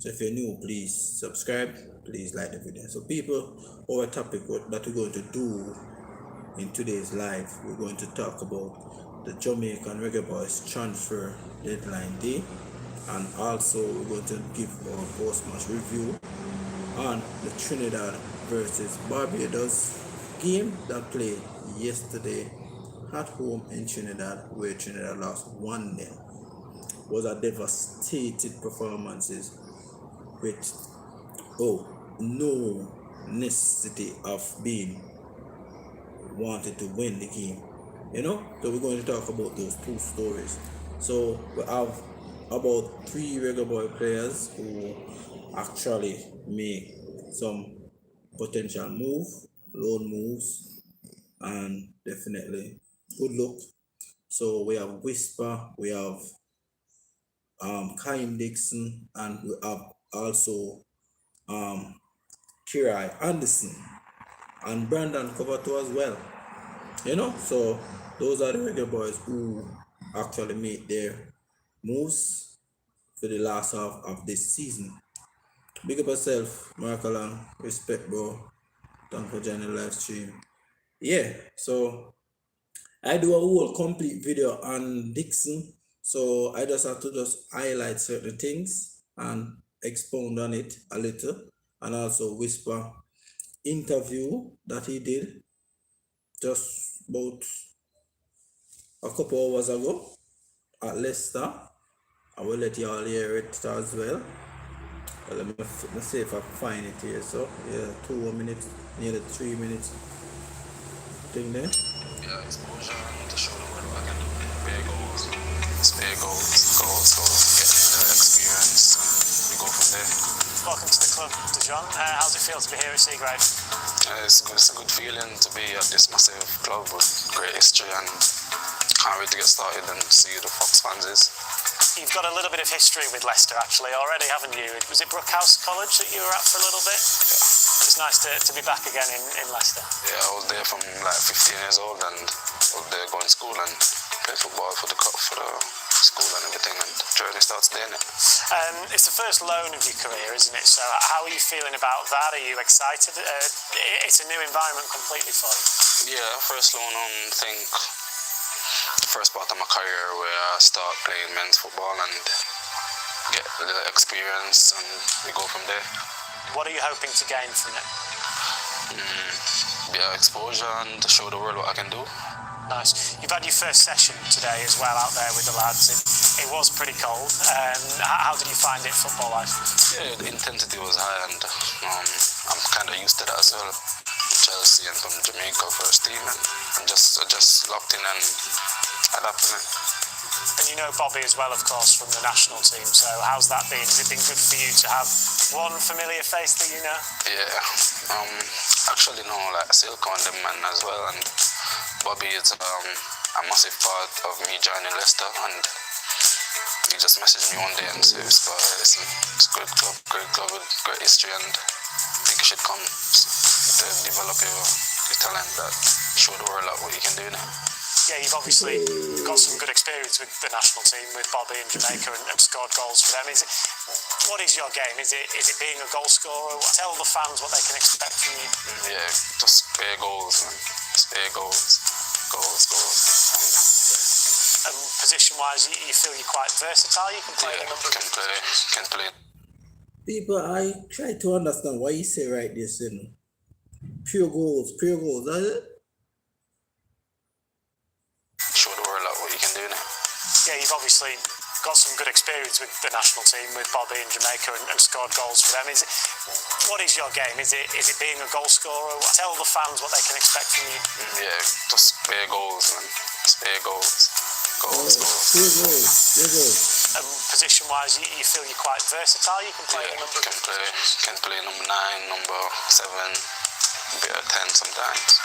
So if you're new, please subscribe, please like the video. So people, our topic that we're going to do in today's live, we're going to talk about the Jamaican Reggaeboyz transfer deadline day, and also we're going to give our post-match review on the Trinidad versus Barbados game that played yesterday at home in Trinidad, where Trinidad lost 1-0. Was a devastated performances with no necessity of being wanted to win the game. So we're going to talk about those two stories. So we have about 3 Reggaeboyz players who actually make some potential loan moves, and definitely good luck. So we have Whisper, we have Kyle Dixon, and we have also Kirai Anderson and Brandon Coverto as well. So those are the Reggaeboyz who actually made their moves for the last half of this season. Big up yourself, Mark Alan. Respect, bro. Thanks for joining the live stream. Yeah, so I do a whole complete video on Dixon. So I just have to highlight certain things and expound on it a little, and also Whisper interview that he did just about a couple hours ago at Leicester. I will let you all hear it as well. Let me see if I find it here. So yeah, 2 minutes, nearly 3 minutes thing there. Yeah, exposure to show the world what I can do. Big goals, get experience, and we go from there. Welcome to the club, Dejon. How's it feel to be here at Seagrave? It's a good feeling to be at this massive club with great history, and can't wait to get started and see who the Fox fans is. You've got a little bit of history with Leicester actually already, haven't you? Was it Brookhouse College that you were at for a little bit? Yeah. It's nice to be back again in Leicester. Yeah, I was there from like 15 years old, and I was there going to school and play football for the school and everything, and the journey starts there. It's the first loan of your career, isn't it? So how are you feeling about that? Are you excited? It's a new environment completely for you. Yeah, first loan on, I think, first part of my career where I start playing men's football and get a little experience, and we go from there. What are you hoping to gain from it? Yeah, exposure and to show the world what I can do. Nice. You've had your first session today as well out there with the lads. It was pretty cold. How did you find it football-wise? Yeah, the intensity was high, and I'm kind of used to that as well. From Chelsea and from Jamaica first team, and I just locked in and adapted it. And you know Bobby as well, of course, from the national team. So how's that been? Has it been good for you to have one familiar face that you know? Yeah, actually no, like Silk on them man as well, and Bobby is a massive part of me joining Leicester, and he just messaged me one day and said, listen, it's a great club with great history, and I think you should come to develop your talent, that show the world what you can do now. Yeah, you've obviously got some good experience with the national team, with Bobby in Jamaica, and scored goals for them. What is your game? Is it being a goal scorer? Tell the fans what they can expect from you. Yeah, just spare goals, man. Spare goals. And position-wise, you feel you're quite versatile. You can play a number of can play. People, I try to understand why you say right this, pure goals, that's it? Show the world what you can do now. Yeah, you've obviously got some good experience with the national team, with Bobby in Jamaica, and scored goals for them. What is your game? Is it being a goal scorer? Tell the fans what they can expect from you. Yeah, just spare goals, man. Spare goals. Goals. Goals. Position-wise, you feel you're quite versatile. You can play a number. Can play number 9, number 7, a bit of 10 sometimes.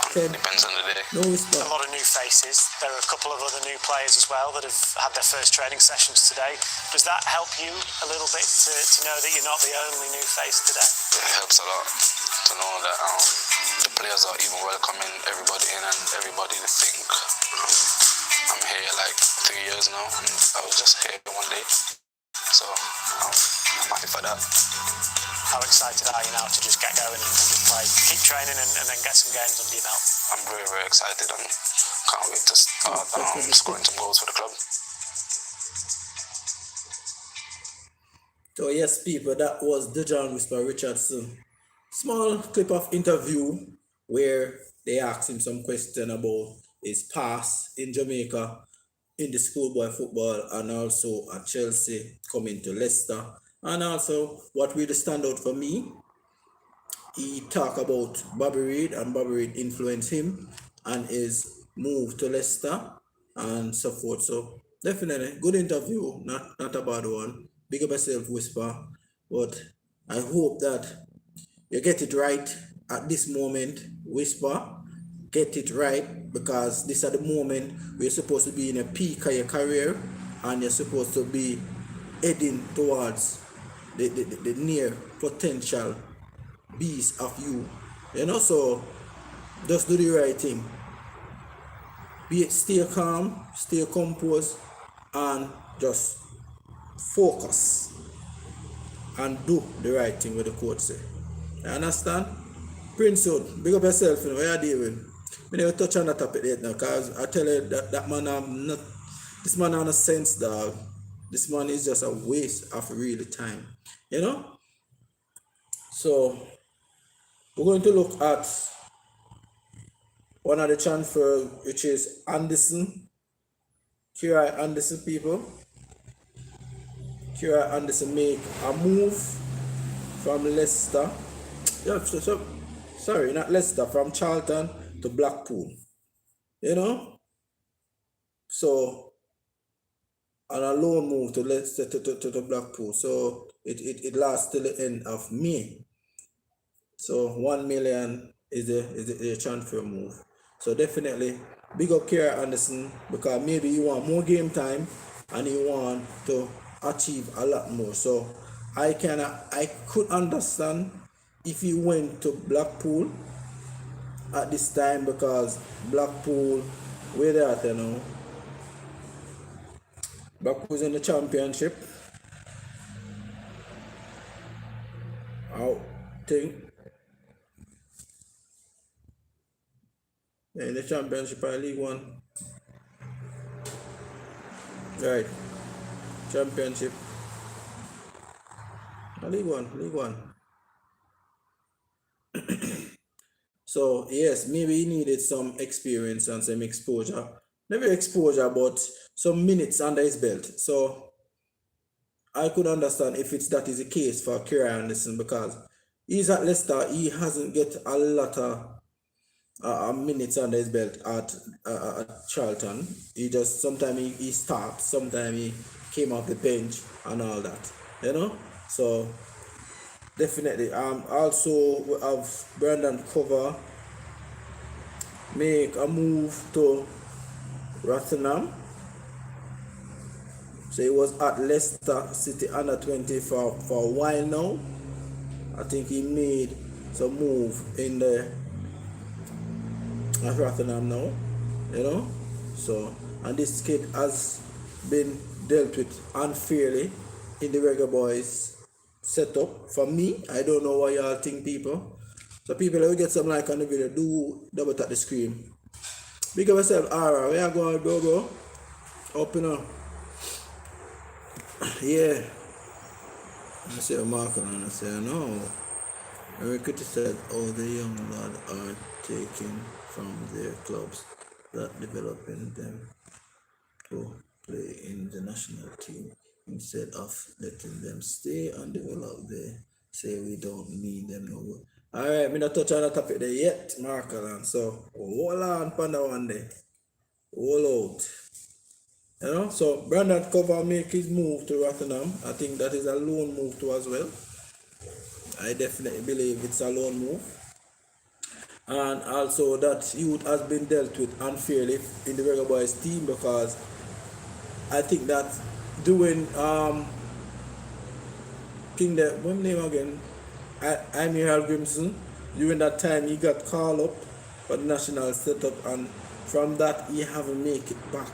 10. Depends on the day. No whisper. A lot of new faces. There are a couple of other new players as well that have had their first training sessions today. Does that help you a little bit to know that you're not the only new face today? It helps a lot to know that the players are even welcoming everybody in, and everybody to think I'm here like 3 years now, and I was just here one day. So I'm happy for that. How excited are you now to just get going and just play, keep training and then get some games under your belt? I'm very, very excited and can't wait to start scoring some goals for the club. So yes, people, that was the John Whisper Richardson. Small clip of interview where they asked him some question about his past in Jamaica, in the schoolboy football, and also at Chelsea, coming to Leicester. And also, what really stand out for me, he talked about Bobby Reid, and Bobby Reid influenced him and his move to Leicester and so forth. So definitely good interview, not a bad one. Big up yourself, Whisper. But I hope that you get it right at this moment, Whisper. Get it right, because this is the moment where you're supposed to be in a peak of your career and you're supposed to be heading towards the near potential beast of you. You know, so just do the right thing. Stay calm, stay composed, and just focus and do the right thing with the coach say. You understand? Prince Hood, big up yourself, you know, what you doing? I never touch on that topic yet now, because I tell you that man this man has no sense, dog. This man is just a waste of really time, you know? So we're going to look at one of the transfers, which is Anderson. Kieran Anderson, people. Kieran Anderson make a move from Leicester. Yeah, sorry, not Leicester, from Charlton to Blackpool. You know? So, on a loan move to Leicester to Blackpool. So it lasts till the end of May. So 1 million is the transfer move. So definitely big up Kieran Anderson, because maybe you want more game time and you want to achieve a lot more. So I could understand if you went to Blackpool at this time, because Blackpool, where they at, you know, Blackpool's in the championship. I think in the championship or League One. Right. Championship. League One. So yes, maybe he needed some experience and some exposure. Never exposure, but some minutes under his belt. So I could understand if that is the case for Kieran Anderson, because he's at Leicester, he hasn't get a lot of minutes under his belt at Charlton. He just sometimes he starts, sometimes he came off the bench and all that, you know. So definitely. Also we have Brandon Cover make a move to Rotherham. So he was at Leicester City under 20 for a while now. I think he made some move in the at Rotherham now, you know. So, and this kid has been dealt with unfairly in the Reggaeboyz setup. For me, I don't know what y'all think, people. So people, if you get some like on the video, do double tap the screen. Big up yourself, Ara. Where you going, bro? Open up. Yeah. I say a marker and I say no. Very criticized all the young lads are taken from their clubs that developing them to play in the national team instead of letting them stay and develop. They say we don't need them no more. Alright, me not touch on the topic there yet, Markaland. So hold on panda one day. Hold out. You know, so Brandon Cover make his move to Rotherham. I think that is a loan move too as well. I definitely believe it's a loan move. And also that youth has been dealt with unfairly in the Reggaeboyz team, because I think that doing King the what name again? Amir Grimson, during that time he got called up for the national setup, and from that he haven't make it back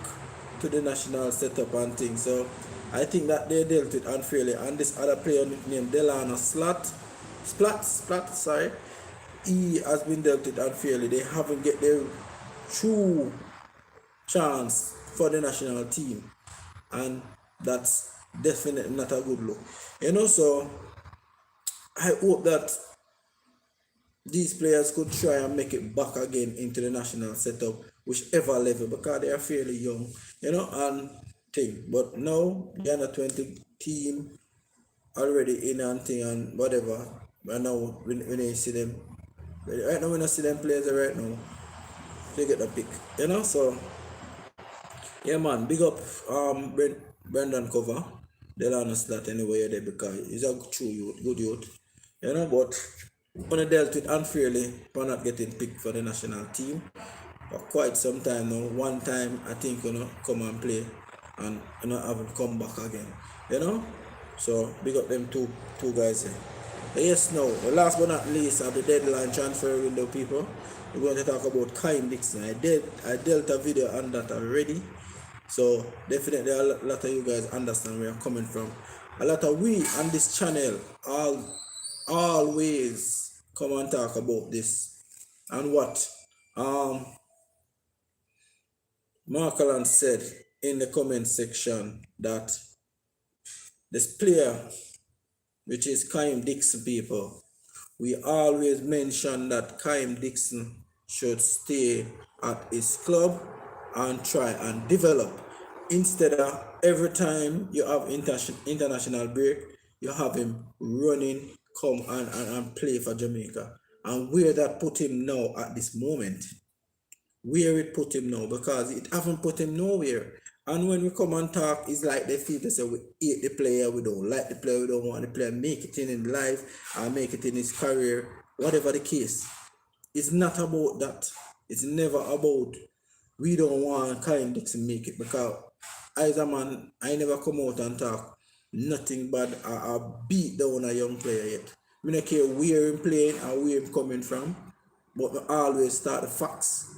to the national setup and things. So I think that they dealt it unfairly, and this other player named Delano Splat, sorry, he has been dealt it unfairly. They haven't get their true chance for the national team, and that's definitely not a good look. So I hope that these players could try and make it back again into the national setup, whichever level, because they are fairly young, and thing. But now the under 20 team already in and thing and whatever. And now when you see them, right now when I see them players right now, they get the pick, So yeah, man, big up Brendan Cover. They'll understand that anyway there because he's a true youth, good youth, But when I dealt with unfairly for not getting picked for the national team for quite some time now. One time I think come and play and haven't come back again. So big up them two guys there. Yes, now last but not least of the deadline transfer window, people. We're going to talk about Kyle Dixon. I dealt a video on that already. So definitely a lot of you guys understand where I'm coming from. A lot of we on this channel always come and talk about this. And what Markland said in the comment section that this player, which is Kyle Dixon, people, we always mention that Kyle Dixon should stay at his club and try and develop, instead of every time you have international break, you have him running, come and play for Jamaica. And where that put him now at this moment, where it put him now, because it haven't put him nowhere. And when we come and talk, it's like they feel they say we hate the player, we don't like the player, we don't want the player make it in life and make it in his career, whatever the case. It's not about that. It's never about we don't want Kyle Dixon make it, because as a man, I never come out and talk nothing bad or beat down a young player yet. I don't care where him playing or where him coming from, but I always start the facts.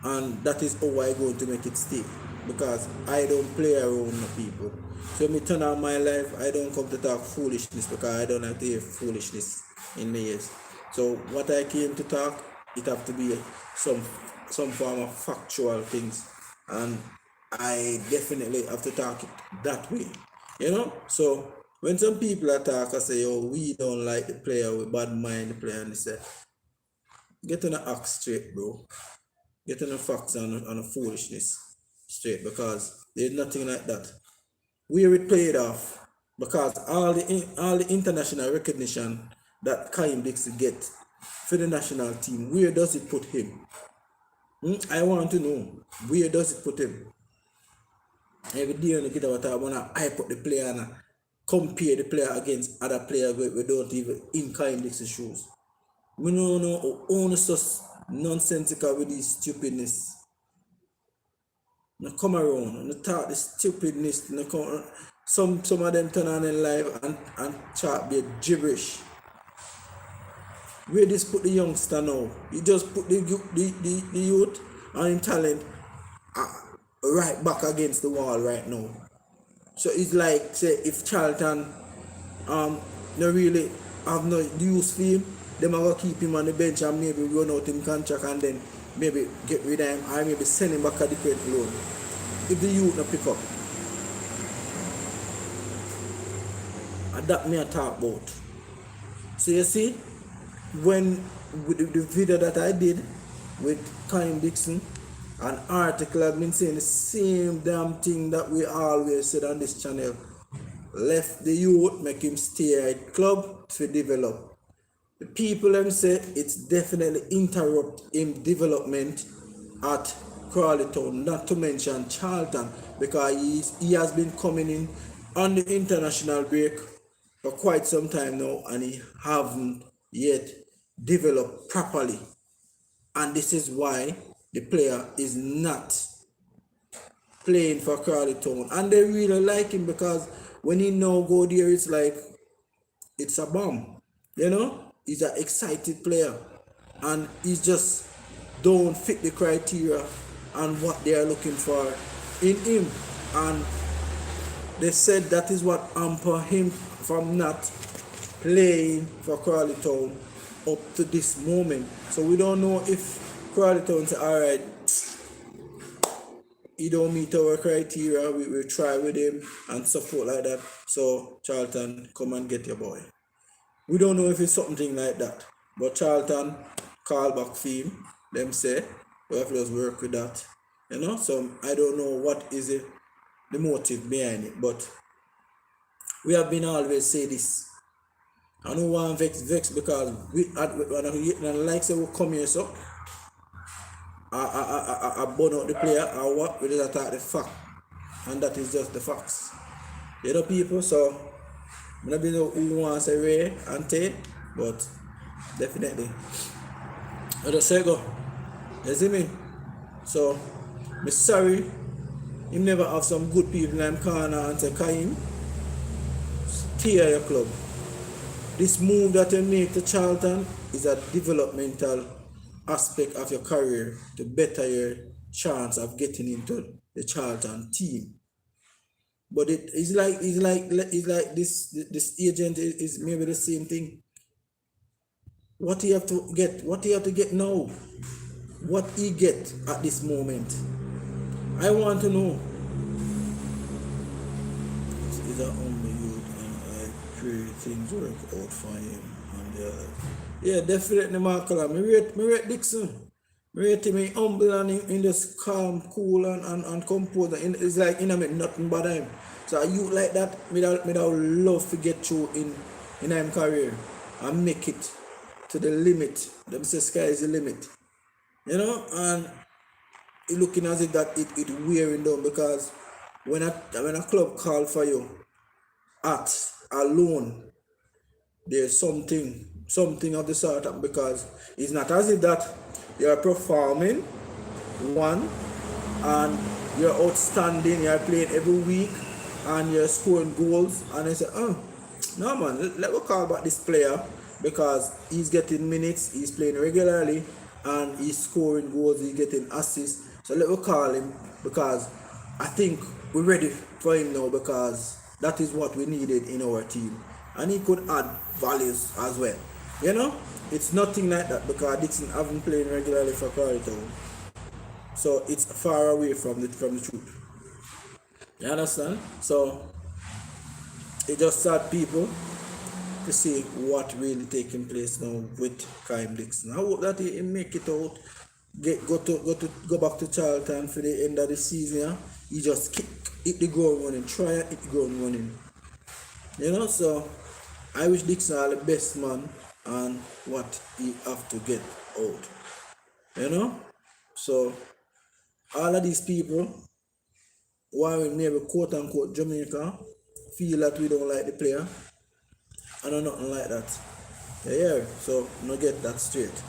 And that is how I going to make it stay, because I don't play around the people. So when I turn on my life, I don't come to talk foolishness, because I don't like to hear foolishness in the ears. So what I came to talk, it have to be some form of factual things, and I definitely have to talk it that way, So when some people attack, I say, oh, we don't like the player, we bad mind the player, and they say, get on the act straight, bro. Get on the facts and the foolishness straight, because there's nothing like that. Where it played off, because all the international recognition that Kyle Dixon get for the national team, where does it put him? I want to know, where does it put him? Every day when you get out, I want to hype up the player and compare the player against other players we don't even in Kyle Dixon's shoes. We don't know only such nonsensical with this stupidness. Now come around and talk the stupidness. Some of them turn on in live and chat be gibberish. Where this put the youngster now? You just put the youth and talent right back against the wall right now. So it's like, say, if Charlton no really have no use for him, them are going to keep him on the bench and maybe run out him contract and then maybe get rid of him or maybe send him back at the credit loan. If the youth no pick up. And that me I talk about. So you see, when with the video that I did with Kyle Dixon, an article I've been saying the same damn thing that we always said on this channel. Left the youth, make him stay at club to develop. The people them say it's definitely interrupt him development at Crawley Town, not to mention Charlton, because he has been coming in on the international break for quite some time now, and he haven't yet developed properly. And this is why the player is not playing for Crawley Town. And they really like him, because when he now go there, it's like it's a bomb. He's an excited player, and he just don't fit the criteria and what they are looking for in him. And they said that is what hampered him from not playing for Crawley Town up to this moment. So we don't know if Crawley Town say, alright, he don't meet our criteria, we try with him and support like that. So Charlton, come and get your boy. We don't know if it's something like that. But Charlton call back theme, them say, we have to just work with that. You know, so I don't know what is the motive behind it, but we have been always say this. I don't want vex because when I like say we come here so I burn out the player or what, we just attack the fact. And that is just the facts. You know people, so I don't know who wants to say Ray and Tay, but definitely. I just say go. You see me? So I'm sorry you never have some good people in the corner and say Kaim, stay at your club. This move that you make to Charlton is a developmental aspect of your career to better your chance of getting into the Charlton team. But it's like this agent is maybe the same thing. What do you have to get? What do you have to get now? What he get at this moment? I want to know. He's a humble youth and I pray things work out for him and the other. Yeah, definitely Markle. Me rate Dixon. Me rate him humble and in this calm, cool and composed. It's like nothing but him. So a youth like that, me love to get through in him career and make it to the limit. Them say sky is the limit. You know, and it looking as if that it wearing down because when a club call for you at alone, there's something of the sort of, because it's not as if that you're performing one and you're outstanding, you're playing every week and you're scoring goals and they say, oh no man, let me call back this player because he's getting minutes, he's playing regularly and he's scoring goals, he's getting assists, so let me call him because I think we're ready for him now because that is what we needed in our team and he could add values as well. You know, it's nothing like that because Dixon haven't played regularly for Crawley Town, so it's far away from the truth. You understand? So it just sad people to see what really taking place now with Kyle Dixon. I hope that he make it out, go back to Charlton for the end of the season. He just hit the ground running, try and hit the ground running. You know, so I wish Dixon all the best, man, and what he have to get out. You know? So all of these people who are in maybe quote unquote Jamaica feel that we don't like the player. I know nothing like that. Yeah, so no get that straight.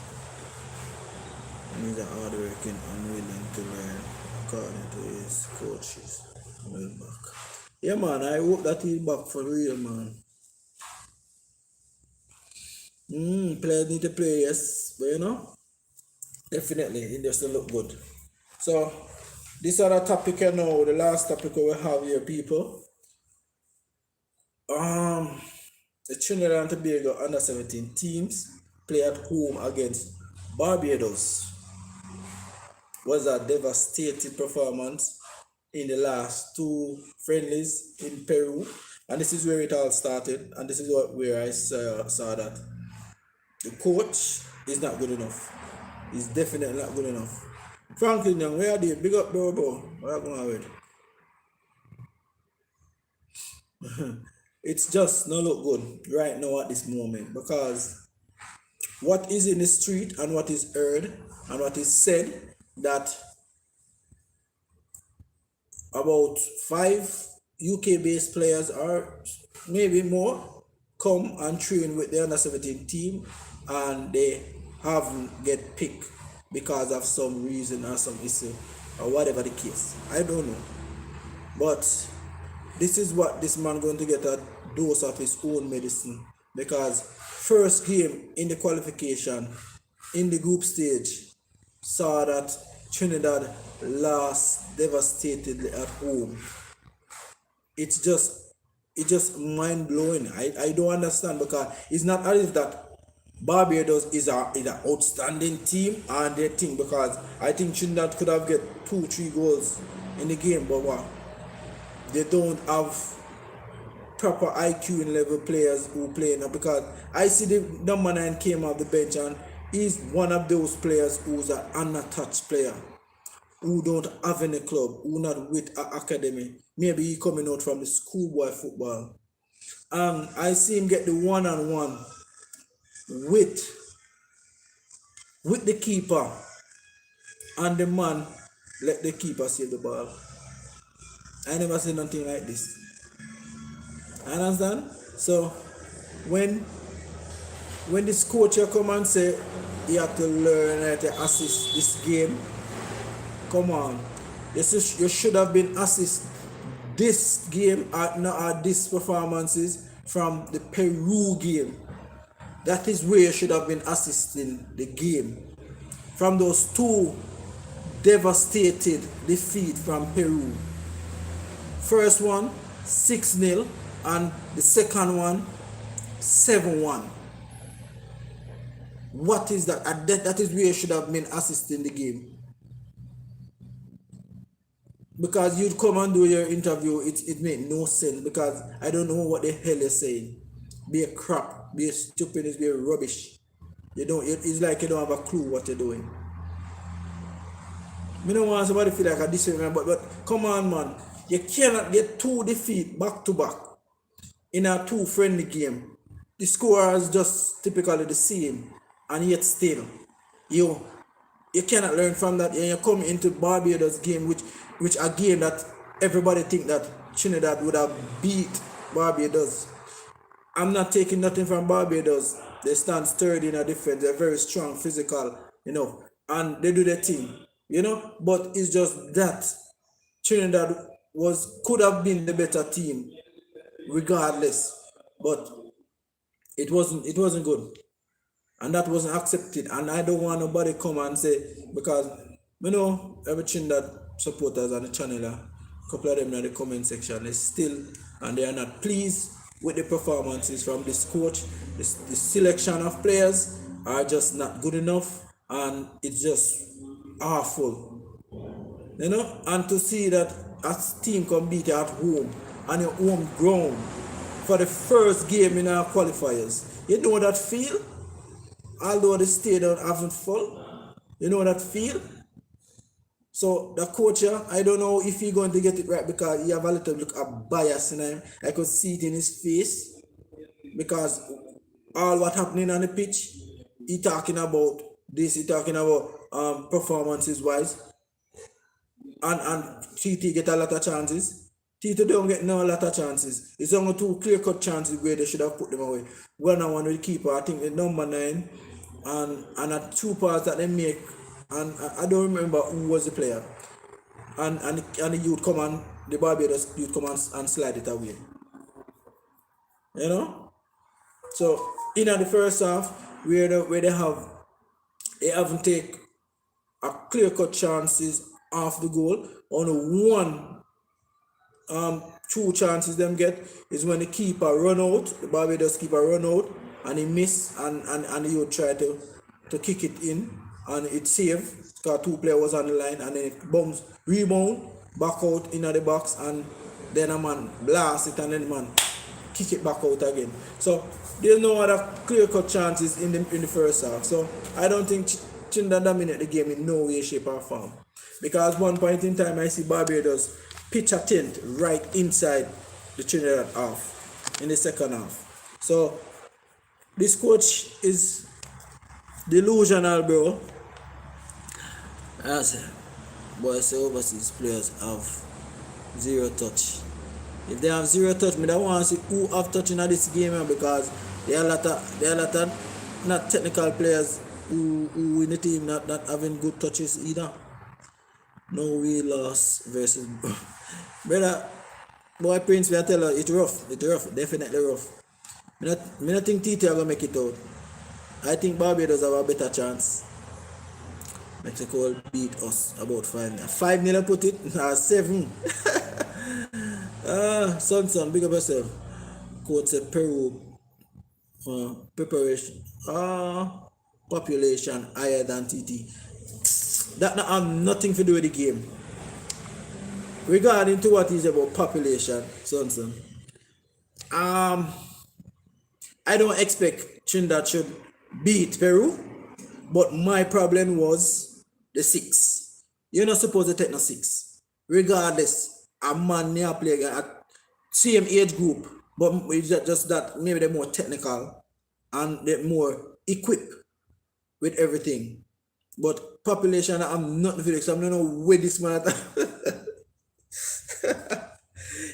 He's hardworking and willing to learn according to his coaches. Well back. Yeah man, I hope that he's back for real, man. Players need to play, yes, but you know, definitely it just look good. So this other topic you know, the last topic we have here, people. The Trinidad and Tobago under 17 teams play at home against Barbados. Was a devastating performance in the last two friendlies in Peru, and this is where it all started, and this is where I saw that the coach is not good enough. He's definitely not good enough. Franklin Young, where are you? Big up, bro. What are you going with? It's just not look good right now at this moment because what is in the street and what is heard and what is said that about 5 UK-based players or maybe more come and train with the under 17 team and they haven't get picked because of some reason or some issue or whatever the case. I don't know. But this is what this man going to get a dose of his own medicine because first game in the qualification in the group stage saw that Trinidad lost devastatedly at home. it's just mind blowing. I don't understand because it's not as if that Barbados is an outstanding team and their team, because I think Trinidad could have get 2-3 goals in the game, but what, they don't have proper IQ in level players who play now, because I see the number 9 came off the bench and he's one of those players who's an unattached player who don't have any club, who not with an academy. Maybe he coming out from the schoolboy football. And I see him get the one-on-one with the keeper, and the man let the keeper save the ball. I never seen nothing like this. Understand? So when this coach come and say you have to learn how to assist this game, come on. You should have been assist this game at these performances from the Peru game. That is where you should have been assisting the game. From those two devastated defeat from Peru. First one 6-0 and the second one 7-1. What is that? That is where you should have been assisting the game. Because you'd come and do your interview, it made no sense, because I don't know what the hell you're saying. Be a crap, be a stupidness, be a rubbish. It's like you don't have a clue what you're doing. I don't want somebody to feel like a disagreement, but come on, man. You cannot get 2 defeats back to back in a 2 friendly game. The score is just typically the same, and yet still you cannot learn from that. And you come into Barbados game, which a game that everybody think that Trinidad would have beat Barbados. I'm not taking nothing from Barbados. They stand sturdy in a defense. They're very strong, physical, and they do their thing, But it's just that Trinidad could have been the better team, regardless. But it wasn't good, and that wasn't accepted. And I don't want nobody come and say, because every Trinidad supporters on the channel, a couple of them in the comment section, they are not pleased with the performances from this coach. The selection of players are just not good enough, and it's just awful. And to see that a team can beat you at home on your home ground for the first game in our qualifiers, you know that feel? Although the stadium haven't full, you know that feel? So the coach here, I don't know if he's going to get it right, because he have a little look of bias in him. I could see it in his face, because all what happening on the pitch, he talking about this, he talking about performances wise, and TT get a lot of chances. TT don't get no lot of chances. It's only 2 clear-cut chances where they should have put them away. One and one with the keeper, I think the number 9, and a 2 passes that they make. And I don't remember who was the player. And the youth come and the Barbados youth come and slide it away. So in the first half, where they haven't take a clear-cut chances off the goal. Only one 2 chances them get is when the keeper run out, the Barbados keeper run out, and he miss, and the youth try to kick it in. And it saved, because 2 players was on the line, and then it rebound back out in the box, and then a man blast it, and then man kick it back out again. So there's no other clear-cut chances in the first half. So I don't think Trinidad dominate the game in no way, shape or form. Because one point in time I see Barbados pitch a tent right inside the Trinidad half in the second half. So this coach is delusional, bro. As boys, overseas players have 0 touch. If they have 0 touch, I don't want to see who have touch in this game, because there are a lot of not technical players who in the team not having good touches either. No, we lost versus brother. Boy, Prince, I tell you, it's rough, definitely rough. I don't think TT are gonna make it out. I think Barbados have a better chance. Mexico will beat us about 5-0. 5-0 put it, 7. Son, big up yourself. Coach said Peru preparation. Population higher than TT. That not have nothing to do with the game. Regarding to what is about population, son. I don't expect Trinidad should beat Peru, but my problem was the 6. You're not supposed to take no 6. Regardless, a man near play at same age group, but it's just that maybe they're more technical and they're more equipped with everything. But population, I'm not the Felix. I'm not know where this man.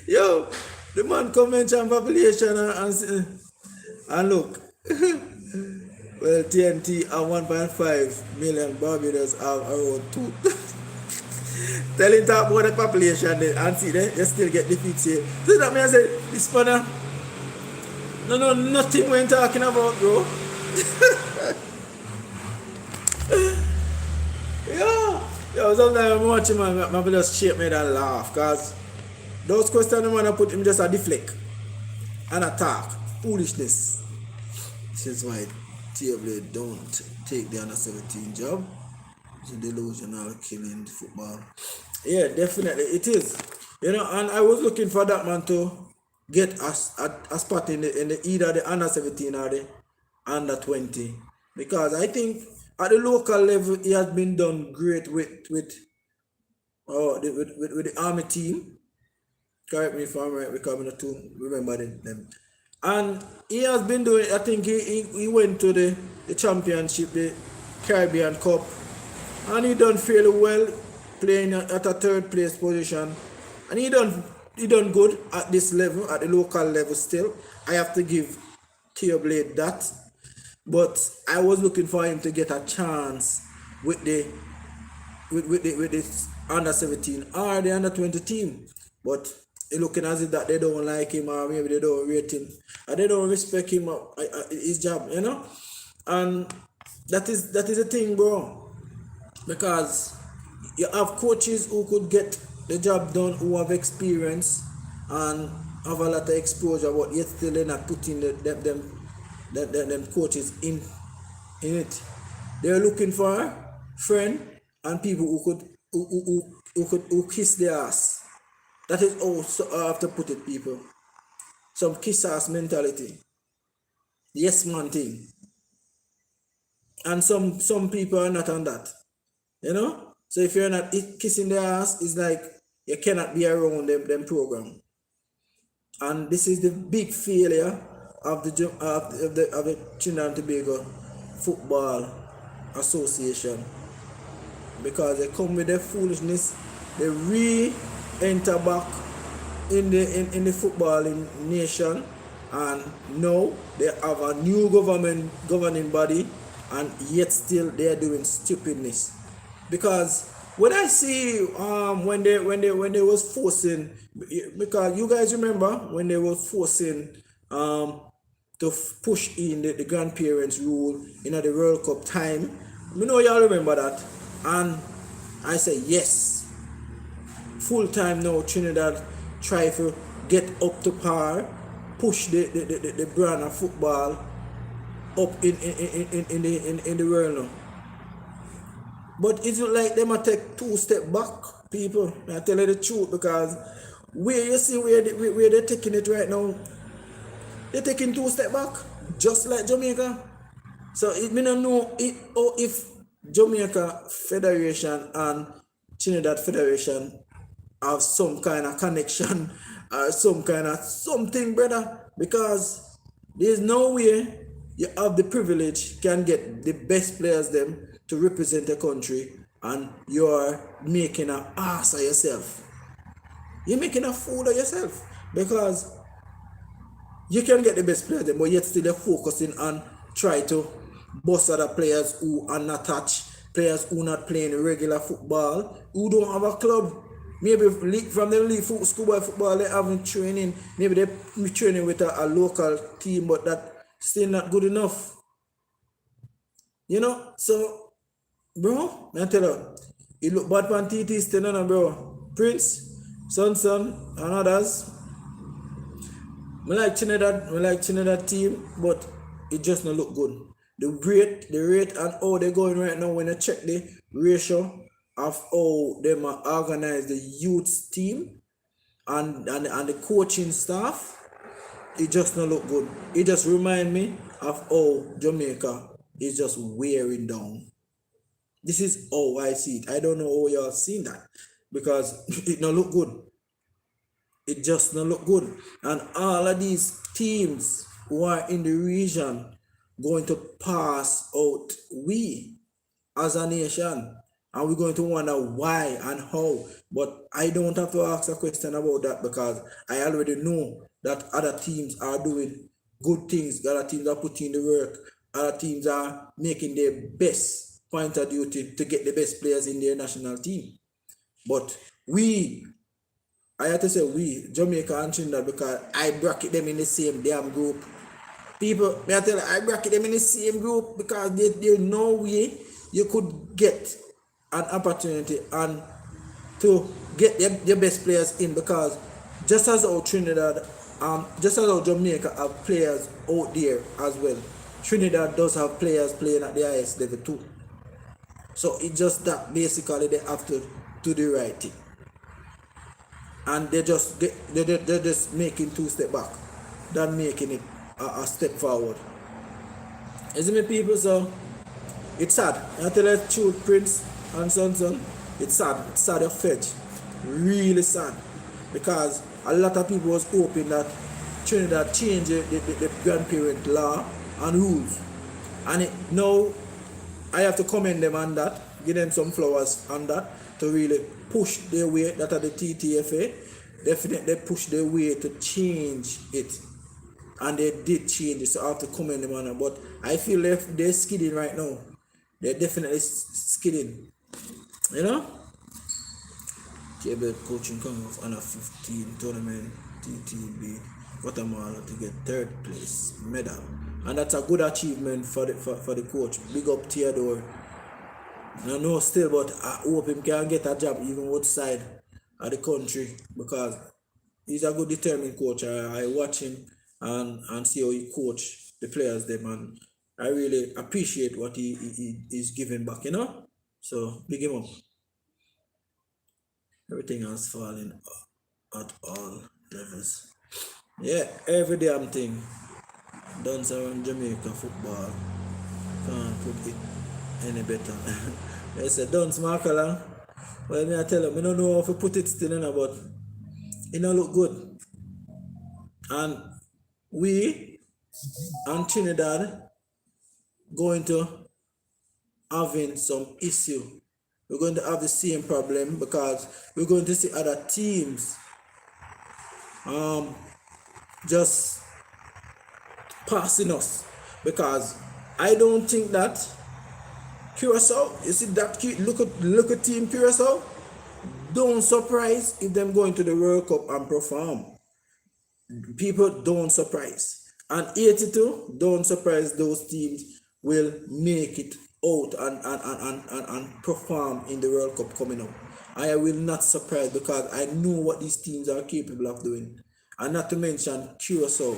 Yo, the man come mention population and look. Well, TNT are 1.5 million, Barbados have around 2. Tell him talk about the population there and see there, you still get defeats here. So that means I say, this man, no, nothing we're talking about, bro. Yo, sometimes I'm watching my just shake me and laugh, cause those questions the man put him just a deflect and attack. Foolishness. This is why TW don't take the under 17 job. It's a delusional killing football. Yeah, definitely it is. You know, and I was looking for that man to get a spot in the either the under 17 or the under 20. Because I think at the local level he has been done great with the army team. Correct me if I'm right, because I not to remember them. And he has been doing, I think he went to the championship, the Caribbean Cup, and he done fairly well, playing at a 3rd place position. And he done good at this level, at the local level still. I have to give Blade that. But I was looking for him to get a chance with the under 17 or the under 20 team. But it's looking as if that they don't like him, or maybe they don't rate him, or they don't respect him his job, you know. And that is a thing, bro. Because you have coaches who could get the job done, who have experience and have a lot of exposure, but yet still they're not putting them coaches in it. They're looking for a friend and people who kiss their ass. That is also how I have to put it, people. Some kiss ass mentality. Yes man thing. And some people are not on that. You know? So if you're not kissing their ass, it's like you cannot be around them program. And this is the big failure of the Trinidad and Tobago Football Association, because they come with their foolishness. They re-enter back in the footballing nation, and now they have a new governing body, and yet still they are doing stupidness. Because when I see when they was forcing, because you guys remember when they was forcing to push in the grandparents rule in the World Cup time. You know, y'all remember that. And I say yes. Full time now, Trinidad try to get up to par, push the brand of football up in the world now. But it's like them a take 2 steps back, people. I tell you the truth, because where you see where they're taking it right now, they're taking 2 steps back, just like Jamaica. So it may not know if Jamaica Federation and Trinidad Federation have some kind of connection or some kind of something, brother, because there's no way you have the privilege can get the best players them to represent the country and you're making an ass of yourself. You're making a fool of yourself, because you can get the best players them, but yet still you're focusing on try to bust other players who are not attached, players who not playing regular football, who don't have a club. Maybe from the league schoolboy football they haven't training. Maybe they're training with a local team, but that still not good enough. You know, so bro, I tell you, it look bad for TT still on, bro. Prince, Son, and others. We like Trinidad team, but it just not look good. The rate and how they going right now when I check the ratio of how them organize the youth team and the coaching staff, it just not look good. It just remind me of how Jamaica is just wearing down. This is how I see it. I don't know how y'all seen that because it not look good. It just not look good. And all of these teams who are in the region going to pass out we as a nation. And we're going to wonder why and how. But I don't have to ask a question about that because I already know that other teams are doing good things. Other teams are putting the work. Other teams are making their best point of duty to get the best players in their national team. But I have to say Jamaica and Trinidad, because I bracket them in the same damn group. People, may I tell you, I bracket them in the same group because there's no way you could get an opportunity and to get your best players in, because just as our Trinidad, just as our Jamaica have players out there as well, Trinidad does have players playing at the highest level too. So it's just that basically they have to do the right thing. And they're just making 2 steps back than making it a step forward. Isn't it, people? So it's sad. I tell you the truth, Prince and son. It's sad. It's sad of fetch. Really sad. Because a lot of people was hoping that Trinidad change the grandparent law and rules. And now I have to commend them on that, give them some flowers on that, to really push their way, that are the TTFA, definitely push their way to change it. And they did change it, so I have to commend them on it. But I feel they're skidding right now. They're definitely skidding. You know? Cable coaching coming off under 15 tournament, TTB, Guatemala to get 3rd place medal. And that's a good achievement for the coach. Big up Theodore. I know still, but I hope him can get a job even outside of the country, because he's a good determined coach. I watch him and see how he coach the players them, and I really appreciate what he is giving back, you know? So big him up. Everything has fallen at all levels. Yeah, every damn thing. Done around Jamaica football. Can't put it any better. They said Duns Markala. Well, me I tell you, I don't know how to put it still in, but it don't look good. And we and Trinidad going to having some issue. We're going to have the same problem, because we're going to see other teams just passing us. Because I don't think that Curacao, you see that look at team Curacao, don't surprise if them going to the World Cup and perform. People don't surprise. And 82, don't surprise those teams will make it out and perform in the World Cup coming up. I will not surprise, because I know what these teams are capable of doing. And not to mention Curacao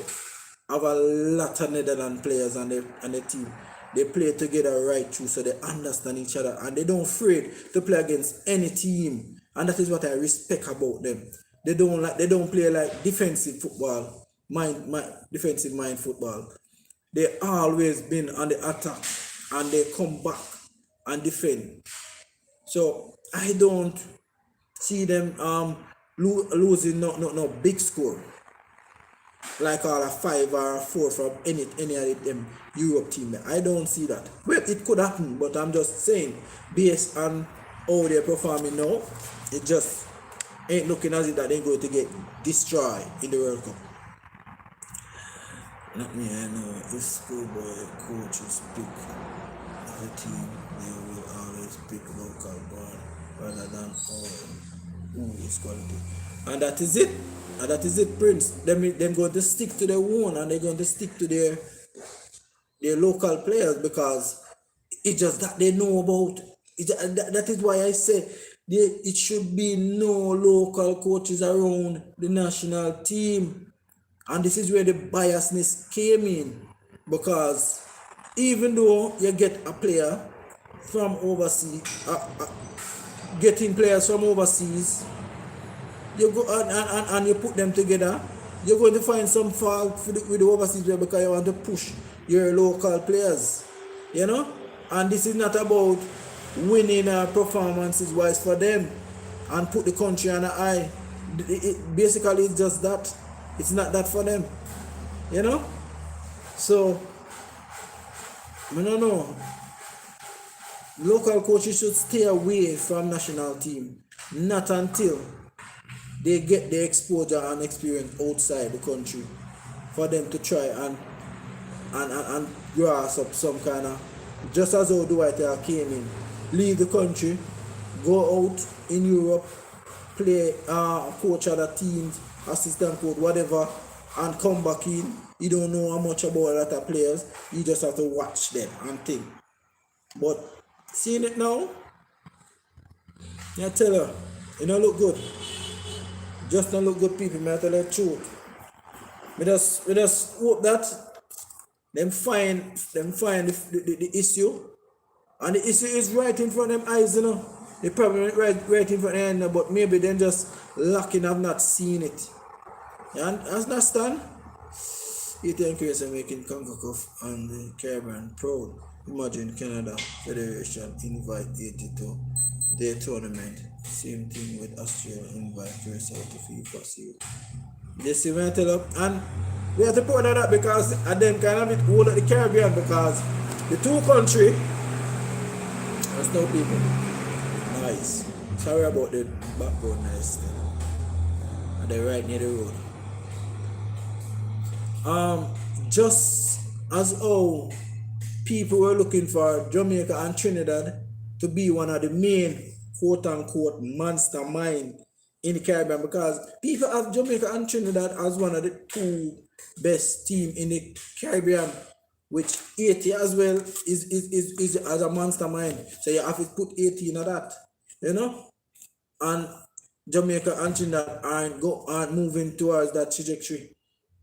have a lot of Netherlands players on the team. They play together right through, so they understand each other, and they don't afraid to play against any team. And that is what I respect about them. They don't play like defensive football, defensive mind football. They always been on the attack, and they come back and defend. So I don't see them losing no big score, like all a 5 or a 4 from any of them Europe team. I don't see that. Well, it could happen, but I'm just saying, based on how they're performing now, it just ain't looking as if that they're going to get destroyed in the World Cup. Not me, I know. If schoolboy coaches pick the team, they will always pick local born rather than who is quality. And that is it. And that is it, Prince. Them going to stick to their own, and they're going to stick to their local players, because it's just that they know about it. That is why I say it should be no local coaches around the national team. And this is where the biasness came in, because even though you get a player from overseas, getting players from overseas, you go and you put them together, you're going to find some fault with the overseas player because you want to push your local players, you know. And this is not about winning performances wise for them and put the country on the eye. Basically, it's just that. It's not that for them, you know. So, I don't know. Local coaches should stay away from national team, not until they get the exposure and experience outside the country, for them to try and grasp up some kind of, just as how Dwight came in, leave the country, go out in Europe, play, coach other teams, assistant coach, whatever, and come back in. You don't know how much about a lot of players. You just have to watch them and think. But seeing it now, I tell her, it don't look good. Just don't look good, people. I tell her the truth. We just hope that them find the issue, and the issue is right in front of them eyes, you know. They probably right in front of them, but maybe them just lacking of not seeing it. You understand? Ethiopia is making Concacaf and the Caribbean proud. Imagine Canada Federation invite Haiti to their tournament. Same thing with Australia invite Curacao to FIFA series. You see what I tell you? And we have to put that because of them kind of bit old at the Caribbean, because the two countries, there's no people. Nice. Sorry about the background noise. And they're right near the road. Just as how people were looking for Jamaica and Trinidad to be one of the main quote-unquote mastermind in the Caribbean, because people have Jamaica and Trinidad as one of the two best team in the Caribbean, which Haiti as well is as a mastermind. So you have to put Haiti in that, you know? And Jamaica and Trinidad aren't moving towards that trajectory.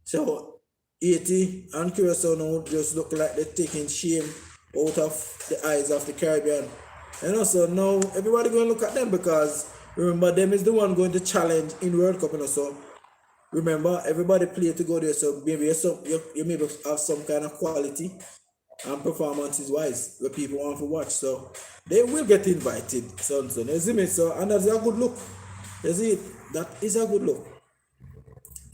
So Haiti and Curacao now just look like they're taking shame out of the eyes of the Caribbean. And also now everybody going to look at them, because remember, them is the one going to challenge in World Cup, you know. So remember, everybody play to go there, so maybe you maybe have some kind of quality and performances wise where people want to watch. So they will get invited. So you see me? So, and that's a good look. You see it? That is a good look.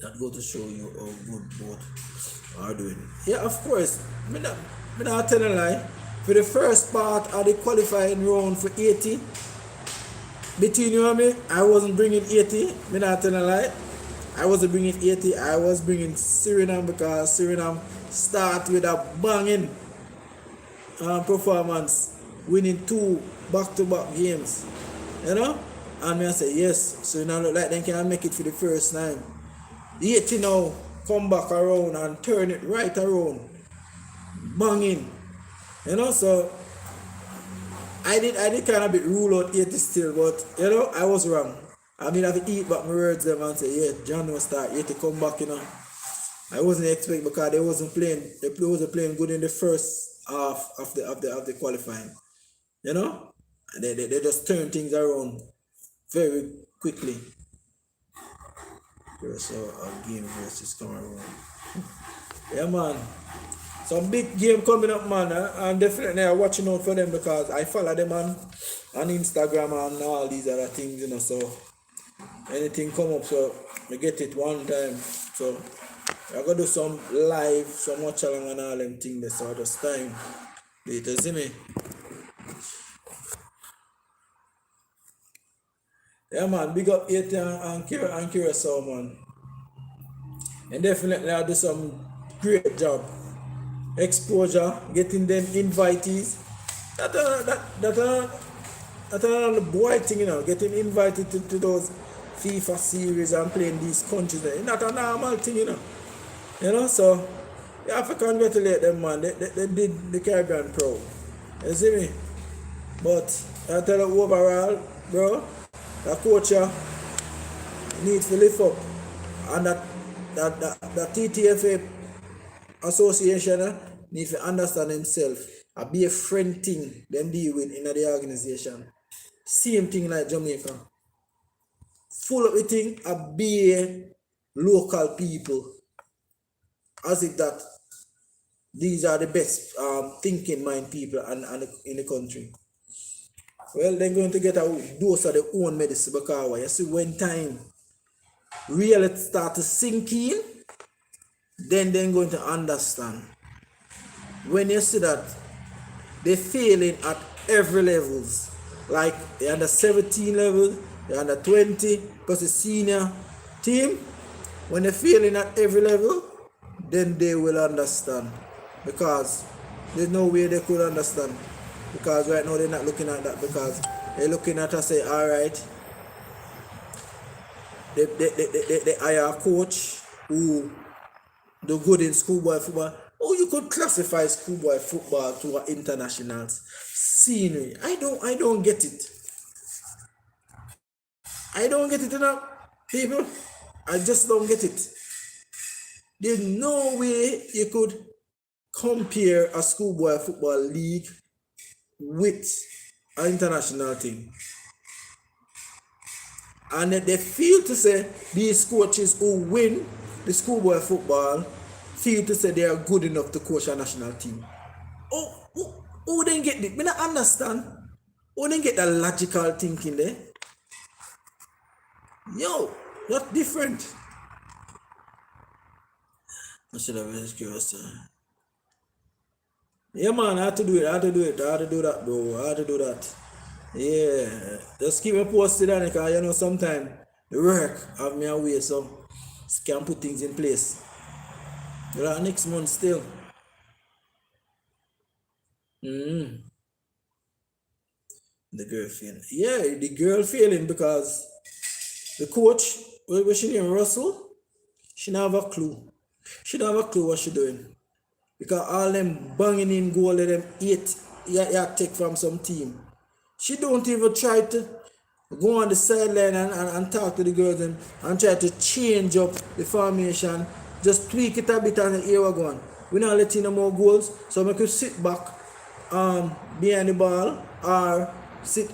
That go to show you how good both are doing. Yeah, of course. Me not tell a lie. For the first part of the qualifying round for 80, between you and me, I wasn't bringing 80. Me not tell a lie. I wasn't bringing 80. I was bringing Suriname, because Suriname start with a banging performance, winning 2 back-to-back games. You know? And me I say, yes, Suriname look like they can make it for the first time. 80 now come back around and turn it right around, banging, you know. So I did kind of bit rule out 80 still, but you know I was wrong. I mean, I have to eat back my words them and say, yeah, John will start 80 come back, you know. I wasn't expecting, because they wasn't playing good in the first half of the qualifying, you know. And they just turn things around very quickly. So a game versus Cameroon. Yeah, man. Some big game coming up, man. And definitely I'm watching out for them, because I follow them on Instagram and all these other things, you know. So anything come up, so I get it one time. So I gotta do some live, some watch along and all them things. So just time. You see me? Yeah, man, big up Haiti and Curacao, man. And definitely I do some great job. Exposure, getting them invitees. That's another boy thing, you know, getting invited to those FIFA series and playing these countries. It's not a normal thing, you know. You know, so you have to congratulate them, man. They did the Caribbean proud. You see me? But I tell you overall, bro, the coach needs to lift up, and that the TTFA association need to understand themselves. A be a friend thing them deal with in the organization. Same thing like Jamaica. Full of the thing a be local people. As if that these are the best thinking mind people and in the country. Well, they're going to get a dose of their own medicine because you see when time really start to sink in, then they're going to understand. When you see that they're failing at every levels, like the under 17 level, the under 20, plus the senior team, when they're failing at every level, then they will understand. Because there's no way they could understand. Because right now they're not looking at that, because they're looking at us say, alright, they hire a coach who do good in schoolboy football. Oh, you could classify schoolboy football to an international scenery. I don't get it. I don't get it enough, people. I just don't get it. There's no way you could compare a schoolboy football league with an international team. And they feel to say these coaches who win the schoolboy football feel to say they are good enough to coach a national team. Who didn't get it? I don't understand. Who didn't get the logical thinking there? Yo, that's different. I should have been curious. Yeah, man, I had to do it. I had to do that, bro. I had to do that. Yeah, just keep me posted on it, because you know sometimes the work have me away, so can put things in place. But next month still. The girl failing. Yeah, the girl failing because the coach, what she name, Russell, she don't have a clue. She don't have a clue what she doing. Because all them banging in goal that them 8 take from some team. She don't even try to go on the sideline and talk to the girls and try to change up the formation. Just tweak it a bit and here we're going. We're not letting no more goals, so we could sit back behind the ball or sit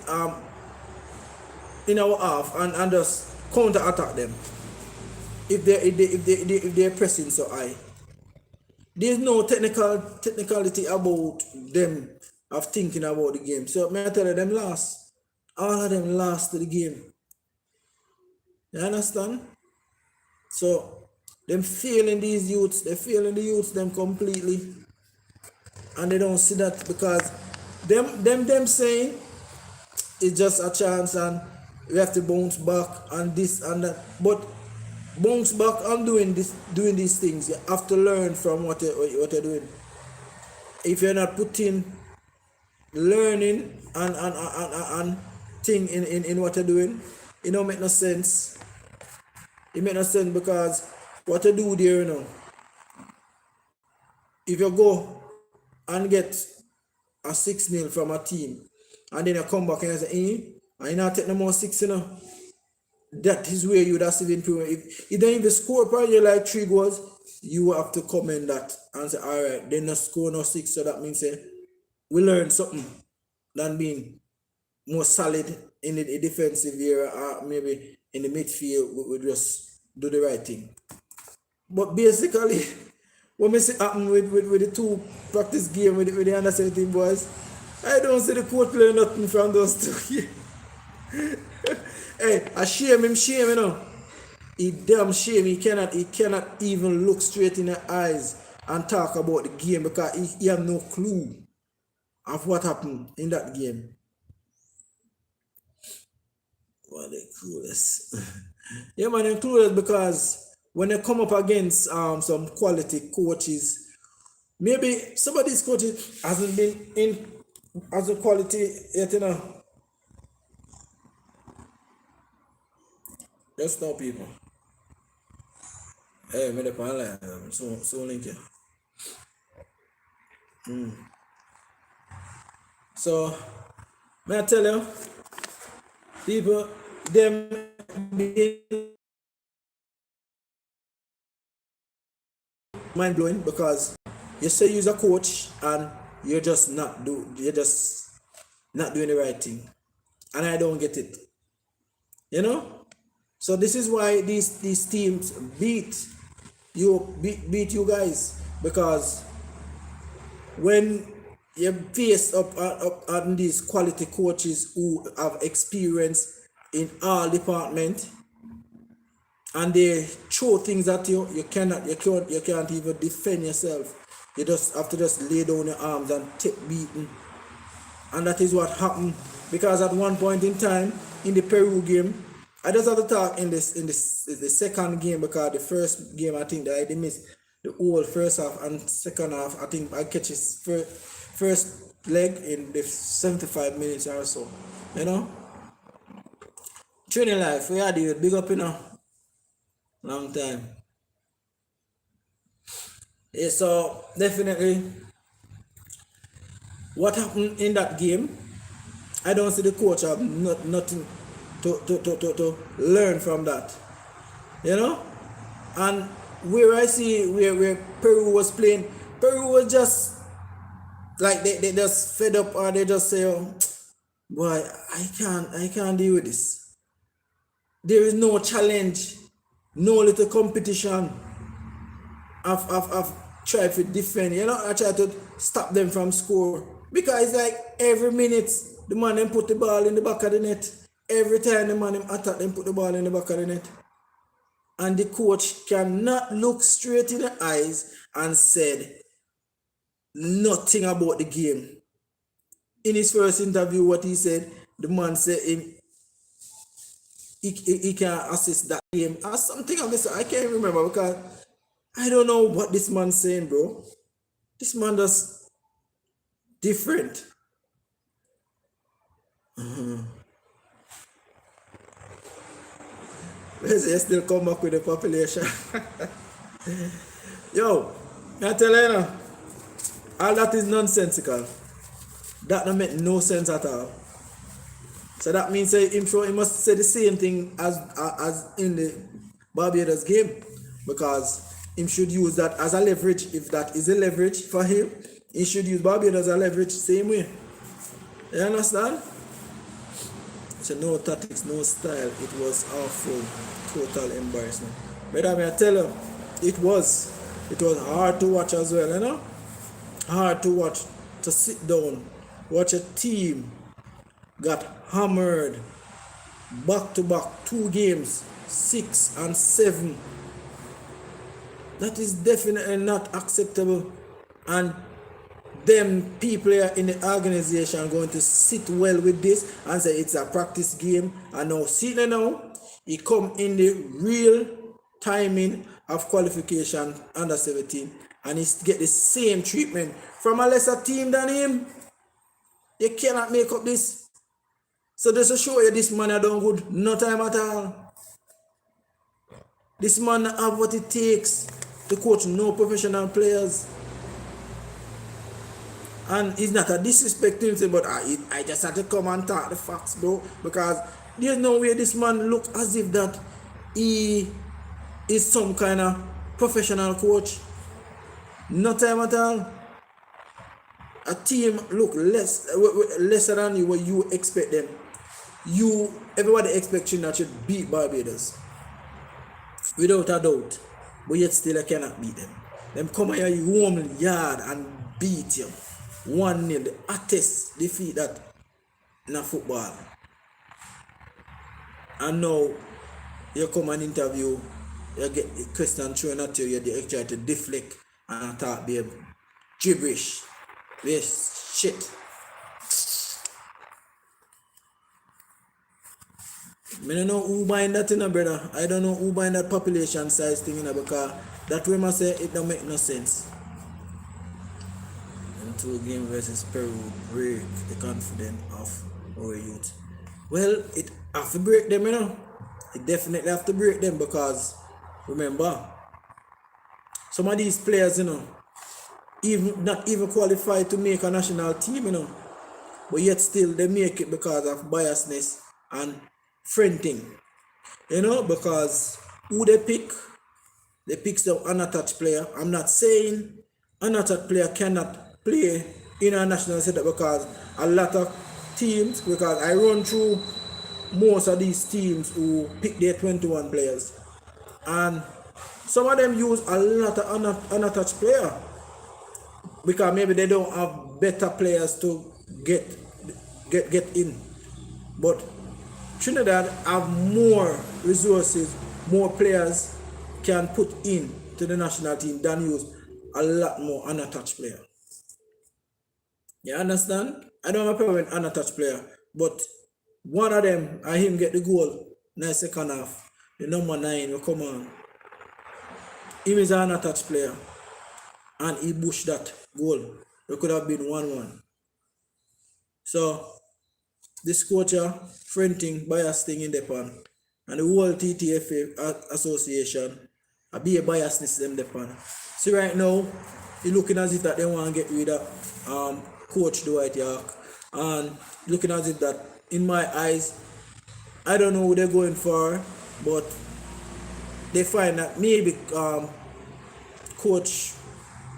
in our half and just counter attack them if they're pressing so high. There's no technicality about them of thinking about the game. So may I tell you, them lost. All of them lost to the game. You understand? So them failing these youths, they're failing the youths them completely. And they don't see that because them saying it's just a chance and we have to bounce back and this and that. But bounce back and doing these things, you have to learn from what you're doing. If you're not putting learning and thing in what you're doing, it don't make no sense. It make no sense because what you do there, you know, if you go and get a 6-0 from a team and then you come back and you say, and you not take no more 6, you know, that is where you would have seen improvement. If you don't even score probably like 3 goals, you have to comment that and say, alright, they not score no 6, so that means we learned something than being more solid in the defensive area or maybe in the midfield we just do the right thing. But basically, what we see happen with the 2 practice game with the under 17 boys, I don't see the coach playing nothing from those 2. Hey, I shame, you know. He damn shame. He cannot even look straight in the eyes and talk about the game because he have no clue of what happened in that game. Well, they're clueless. Yeah, man, they're clueless because when they come up against some quality coaches, maybe some of these coaches hasn't been in as a quality yet, you know. Just know people. Hey, me the online. So link you. So, may I tell you, people, them being mind blowing because you say you're a coach and you're just not doing the right thing, and I don't get it. You know, so this is why these teams beat you guys, because when you face up on these quality coaches who have experience in all departments, and they throw things at you, you can't even defend yourself. You just have to just lay down your arms and take beating. And that is what happened, because at one point in time in the Peru game, I just have to talk in the second game, because the first game I think that I missed the whole first half, and second half I think I catch his first leg in the 75 minutes or so. You know, training life we had it big up, you know, long time. Yeah, so definitely what happened in that game, I don't see the coach have nothing to learn from that. You know? And where I see where Peru was playing, Peru was just like they just fed up, or they just say, oh, boy, I can't deal with this. There is no challenge, no little competition. I've tried to defend, you know, I try to stop them from score, because it's like every minute the man them put the ball in the back of the net. Every time the man them attack, them put the ball in the back of the net. And the coach cannot look straight in the eyes and said nothing about the game. In his first interview, what he said, the man said he can assist that game or something of this. I can't remember, because I don't know what this man's saying, bro. This man does different. Let's still come back with the population. Yo, I tell you now, all that is nonsensical. That don't make no sense at all. So that means him sure he must say the same thing as in the Barbados game, because him should use that as a leverage. If that is a leverage for him, he should use Barbados as a leverage same way. You understand? So no tactics, no style. It was awful, total embarrassment. But I mean, I tell you, it was hard to watch as well, you know? Hard to watch, to sit down, watch a team got hammered back to back 2 games, 6 and 7. That is definitely not acceptable, and them people in the organization are going to sit well with this and say it's a practice game. And now see now, he come in the real timing of qualification under 17, and he get the same treatment from a lesser team than him. You cannot make up this. So just to show you, this man are done good, no time at all. This man have what it takes to coach no professional players. And it's not a disrespect to him, but I just had to come and talk the facts, bro. Because there's no way this man look as if that he is some kind of professional coach. No time at all. A team look lesser than you, what you expect them. Everybody expects Trinidad should beat Barbados, without a doubt. But yet still I cannot beat them. Them come here you home yard and beat you 1-0, the hottest defeat that in a football. And now you come and interview, you get the question thrown at you, you try to deflect and talk babe gibberish. Yes, shit. I don't know who buying that, brother. I don't know who buying that population size thing, because that way must say it don't make no sense. And 2 game versus Peru break the confidence of our youth. Well, it have to break them, It definitely have to break them, because remember, some of these players, not even qualified to make a national team, but yet still they make it because of biasness and friend thing, because who they pick they pick some unattached player. I'm not saying unattached player cannot play in a national setup, because a lot of teams, because I run through most of these teams who pick their 21 players, and some of them use a lot of unattached player because maybe they don't have better players to get in. But Trinidad have more resources, more players can put in to the national team than use a lot more unattached player. You understand? I don't have a problem with unattached player, but one of them, I him get the goal in the second half. The number 9 will come on. He is an unattached player, and he pushed that goal. It could have been 1-1. So this coach friend thing, bias thing in the pan, and the whole TTFA association, a be a biasness them the pan. So right now, it's looking as if that they want to get rid of Coach Dwight York, and looking as if that, in my eyes, I don't know who they're going for, but they find that maybe Coach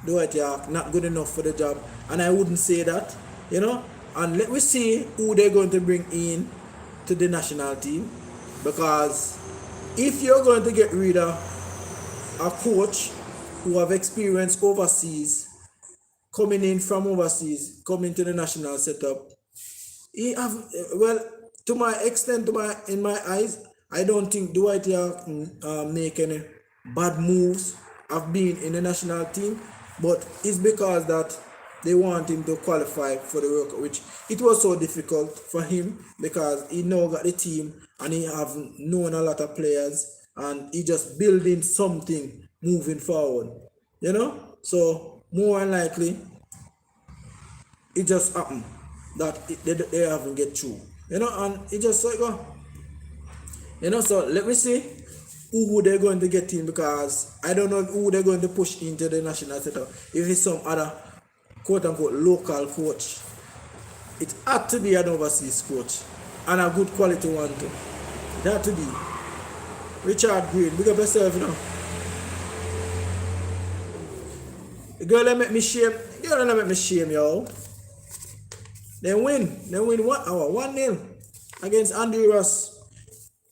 Dwight York not good enough for the job, and I wouldn't say that, you know. And let me see who they're going to bring in to the national team, because if you're going to get rid of a coach who have experience overseas, coming in from overseas, coming to the national setup, he have, well, to my extent, in my eyes, I don't think Dwight York make any bad moves of being in the national team, but it's because that they want him to qualify for the World Cup, which it was so difficult for him because he now got the team and he have known a lot of players and he just building something moving forward, you know. So more than likely, it just happened that they haven't get through, you know, and it just like you know. So let me see who they're going to get in, because I don't know who they're going to push into the national setup. If it's some other quote-unquote local coach, it had to be an overseas coach and a good quality one too. It had to be Richard Green. Big up yourself, you know. The girl that make me shame. Girl that make me shame, yo. They win 1-0 against Honduras.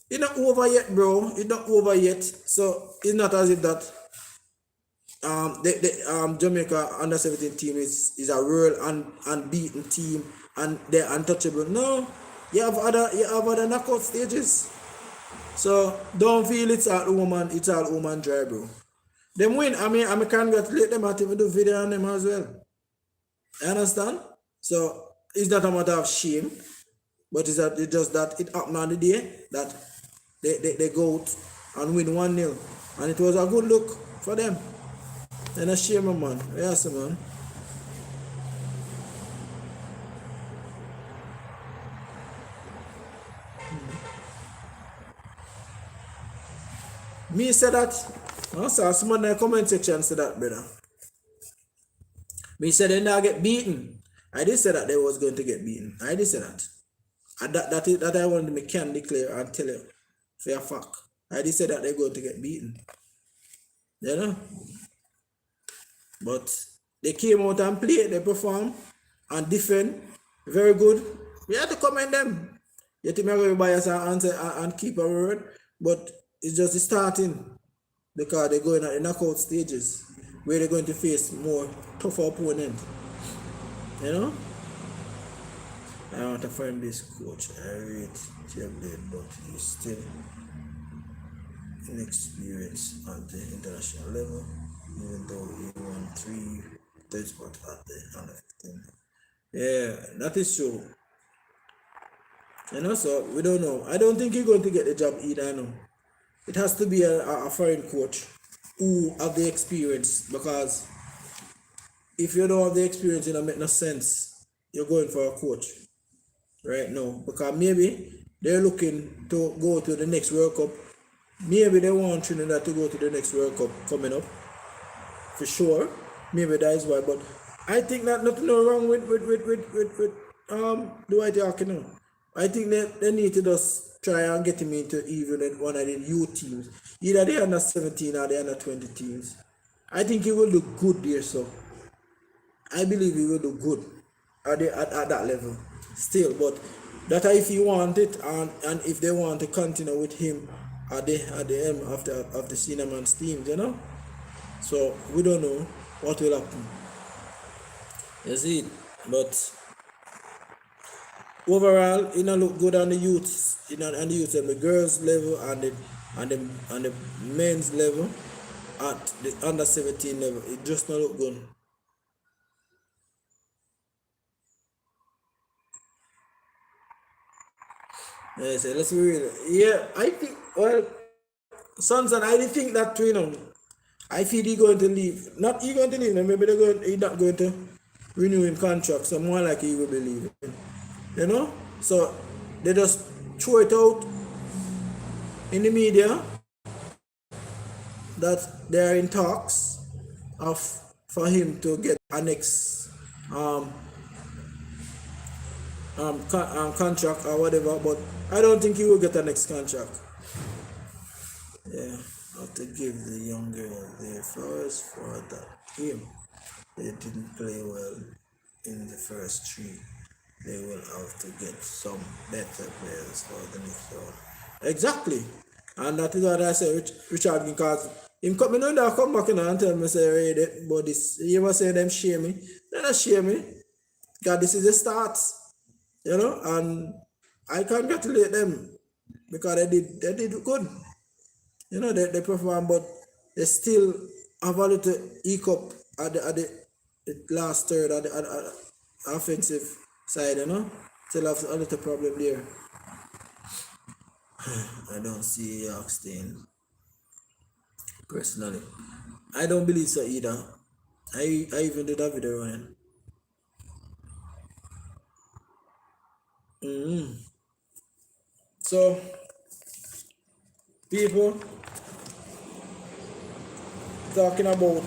It's not over yet, bro. It's not over yet. So it's not as if that the Jamaica under 17 team is a real unbeaten team and they're untouchable. No, you have other knockout stages. So don't feel it's all home and dry, bro. Them win. I mean, I congratulate them. I even do video on them as well. You understand? So it's not a matter of shame, but it's just that it happened on the day that they go out and win 1-0, and it was a good look for them. And a shame, man. Yes, man. Me said that. I saw someone in the comment section say that, brother. Me said they now get beaten. I did say that they was going to get beaten. I did say that. And that I wanted me can declare and tell you for a fact. I did say that they're going to get beaten. You know? But they came out and played, they performed and defend very good. We have to commend them. You think I'm going to bias and keep a word, but it's just the starting, because they're going at the knockout stages where they're going to face more tougher opponents. You know? I want to find this coach. I rate Chamberlain, but he's still inexperienced at the international level, even though he won 3 third spot at the under 15. Yeah, that is true. You know, so we don't know. I don't think he's going to get the job either. I know. It has to be a foreign coach who have the experience, because if you don't have the experience, it don't make no sense. You're going for a coach right now, because maybe they're looking to go to the next World Cup. Maybe they want Trinidad to go to the next World Cup coming up. For sure. Maybe that is why. But I think that nothing wrong with Dwight York, you know. I think they need to just try and get him into even one of the youth teams, either the under 17 or the under 20 teams. I think he will look good there, so I believe he will do good at that level still. But that if he want it, and if they want to continue with him at the end of the senior man's teams, you know. So we don't know what will happen. You see it, but overall, it not look good on the youth, on the youth, and the girls level and the men's level, at the under 17 level. It just not look good. Yes, let's be real. Yeah, I think, well, Sons, and I didn't think that too, you know. I feel he going to leave. Not he going to leave, maybe he not going to renew him contract, so more like he will be leaving. You know? So they just throw it out in the media that they are in talks of for him to get a next contract or whatever, but I don't think he will get a next contract. Yeah, I have to give the young girl their flowers for that game. They didn't play well in the first three. They will have to get some better players for the next round. Exactly. And that is what I say, Richard, because him come in and come back and tell me, say, hey, but this, you ever say them shame me? They don't shame me. Because this is the start, you know, and I congratulate them because they did good. You know, they perform, but they still have a little hiccup at the last third at the offensive side, you know. Still have a little problem there. I don't see York staying. Personally, I don't believe so either. I even did that video running. So, people talking about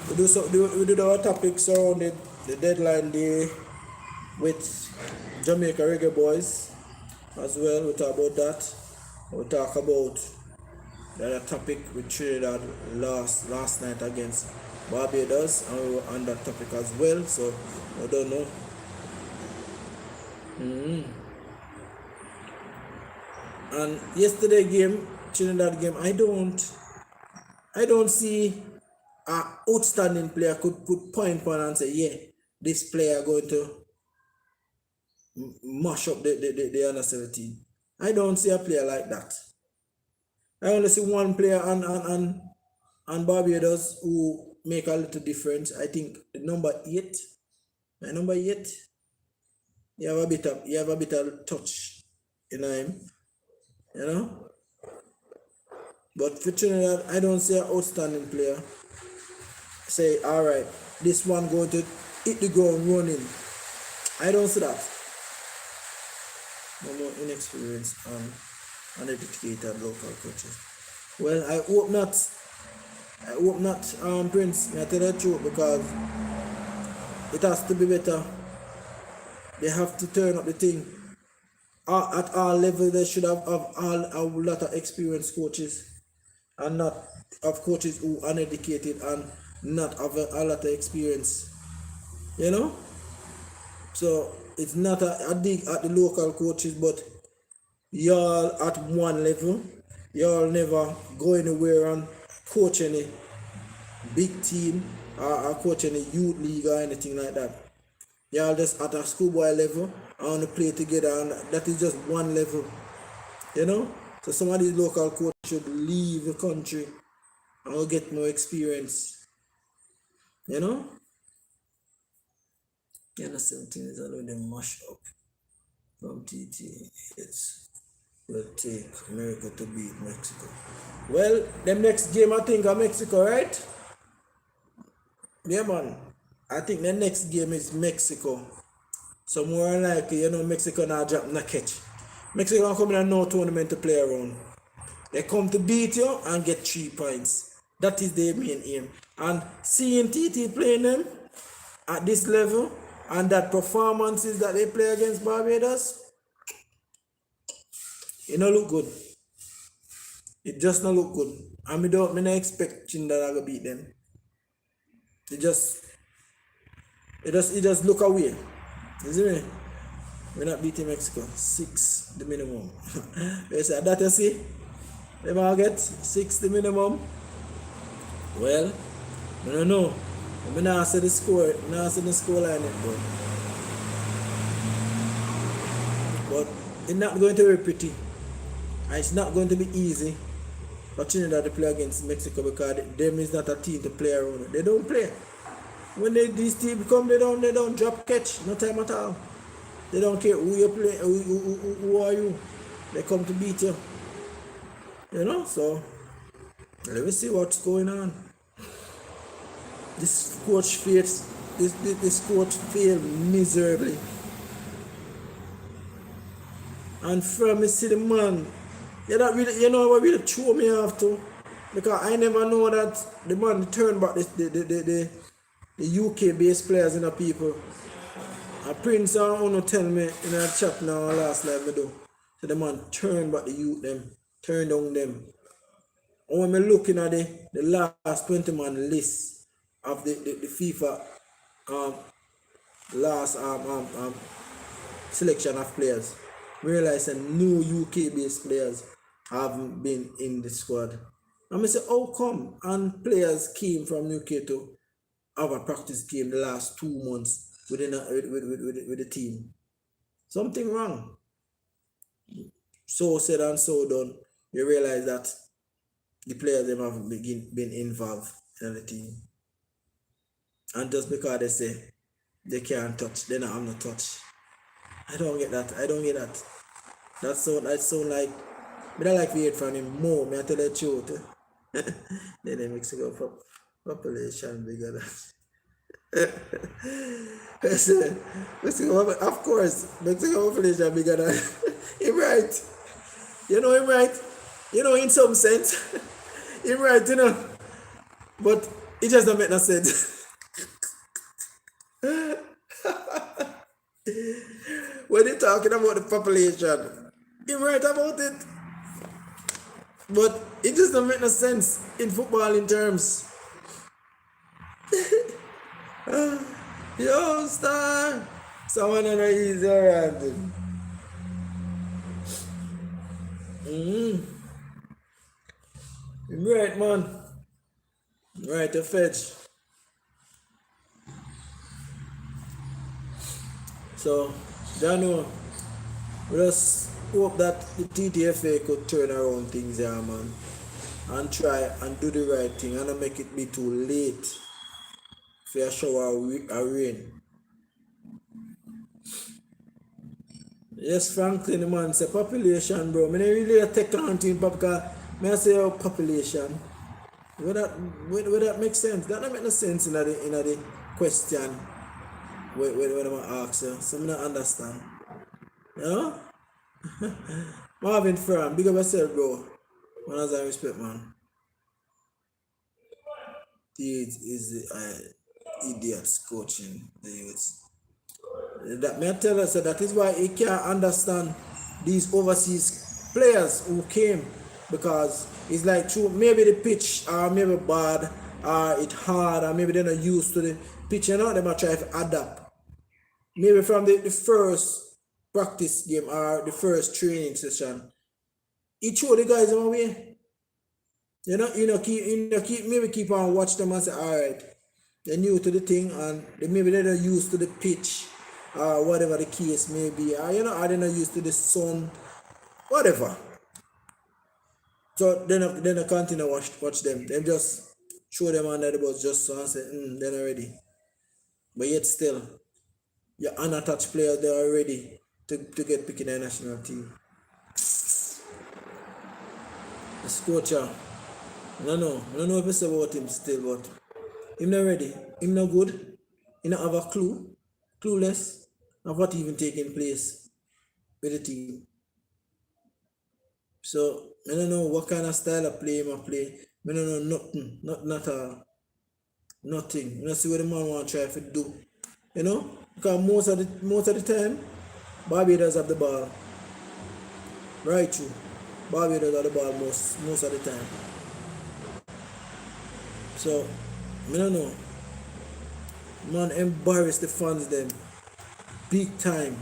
we do our topics around the deadline day with Jamaica Reggaeboyz as well. We talk about that. We talk about the other topic with Trinidad last night against Barbados, and we were on that topic as well. So I don't know. And yesterday game, Trinidad game, I don't see an outstanding player could put point on and say, yeah, this player going to mash up the under 17. I don't see a player like that. I only see one player on Barbados who make a little difference. I think number 8. Number 8. You have a bit of touch in him. You know? But for Trinidad, I don't see an outstanding player say, alright, this one going to hit the ground running. I don't see that. No more inexperienced and uneducated local coaches. Well, I hope not. Prince. I tell the truth, because it has to be better. They have to turn up the thing. At all levels, they should have a lot of experienced coaches, and not of coaches who are uneducated and not have a lot of experience. You know? So it's not a dig at the local coaches, but y'all at one level, y'all never go anywhere and coach any big team or coach any youth league or anything like that. Y'all just at a schoolboy level and only play together, and that is just one level. You know? So some of these local coaches should leave the country and get more experience. You know? Yeah, the 17 is already mashed up from TT. It's will take America to beat Mexico. Well, the next game I think are Mexico, right? Yeah, man. I think the next game is Mexico. So more likely, you know, Mexico now drop no catch. Mexico come in and no tournament to play around. They come to beat you and get 3 points. That is their main aim. And seeing TT playing them at this level, And that performances that they play against Barbados, it don't look good. It just not look good. And me not expect Trinidad to beat them. It just look away. You see me? We're not beating Mexico. 6 the minimum. They say that you see? They might get 6 the minimum. Well, I don't know. I not see the score. I not see the score line yet, but it's not going to be pretty. And it's not going to be easy for Trinidad to play against Mexico because them is not a team to play around. They don't play. When these teams come, they don't drop catch, no time at all. They don't care who you play, who are you. They come to beat you. You know, so let me see what's going on. This coach failed miserably. And from me see the man, you know what really threw me off too? Because I never know that the man turned back the UK based players in the people. A Prince I want to tell me in a chat now last live me do. So the man turned back the youth them, turned down them. And when me looking at the last 20 man list of the FIFA last selection of players, we realize that no UK based players haven't been in the squad. And I say, how come? And players came from UK to have a practice game the last 2 months with the team. Something wrong. So said and so done. You realize that the players them have been involved in the team. And just because they say they can't touch, they don't have no touch. I don't get that. That sound like I don't like to hear from him more, I tell the truth. Then the Mexico population bigger than Mexico, of course, Mexico population bigger than him, right? You know him, right? You know, in some sense. Him right, you know. But it just don't make no sense. When you're talking about the population, him right about it. But it just don't make no sense in footballing terms. Yo, star! Someone on the easy around. Right, man. Right, to fetch. So, I know. We just hope that the TTFA could turn around things here, man. And try and do the right thing and not make it be too late for a shower or rain. Yes, Franklin, man, say population, bro. I really take on to him because I say population. Would that make sense? That don't make no sense in the question when I ask you. So I don't understand. You know? Marvin Firm, big up yourself, bro. Man, as I respect, man. He is the idiots coaching the youths. That may tell us that is why he can't understand these overseas players who came, because it's like true, maybe the pitch are maybe bad, or it's hard, or maybe they're not used to the pitch, you know, they might try to adapt. Maybe from the first practice game or the first training session, he threw the guys away. Keep on watch them and say, alright, they're new to the thing and maybe they're not used to the pitch, or whatever the case may be, or they're not used to the sun, whatever. So then I continue watch them. Them just show them under the bus just so and say, they're not ready. But yet still, your unattached players, they are ready to get picked in the national team. This coach, I don't know if it's about him still, but him not ready. Him not good. He not have a clueless of what even taking place with the team. So I don't know what kind of style of play him play. I don't know nothing. Nothing. You know, see what the man want to try to do. You know? Because most of the time, Barbados have the ball. Right true. Barbados have the ball most of the time. So, I don't know. Man, embarrass the fans them big time.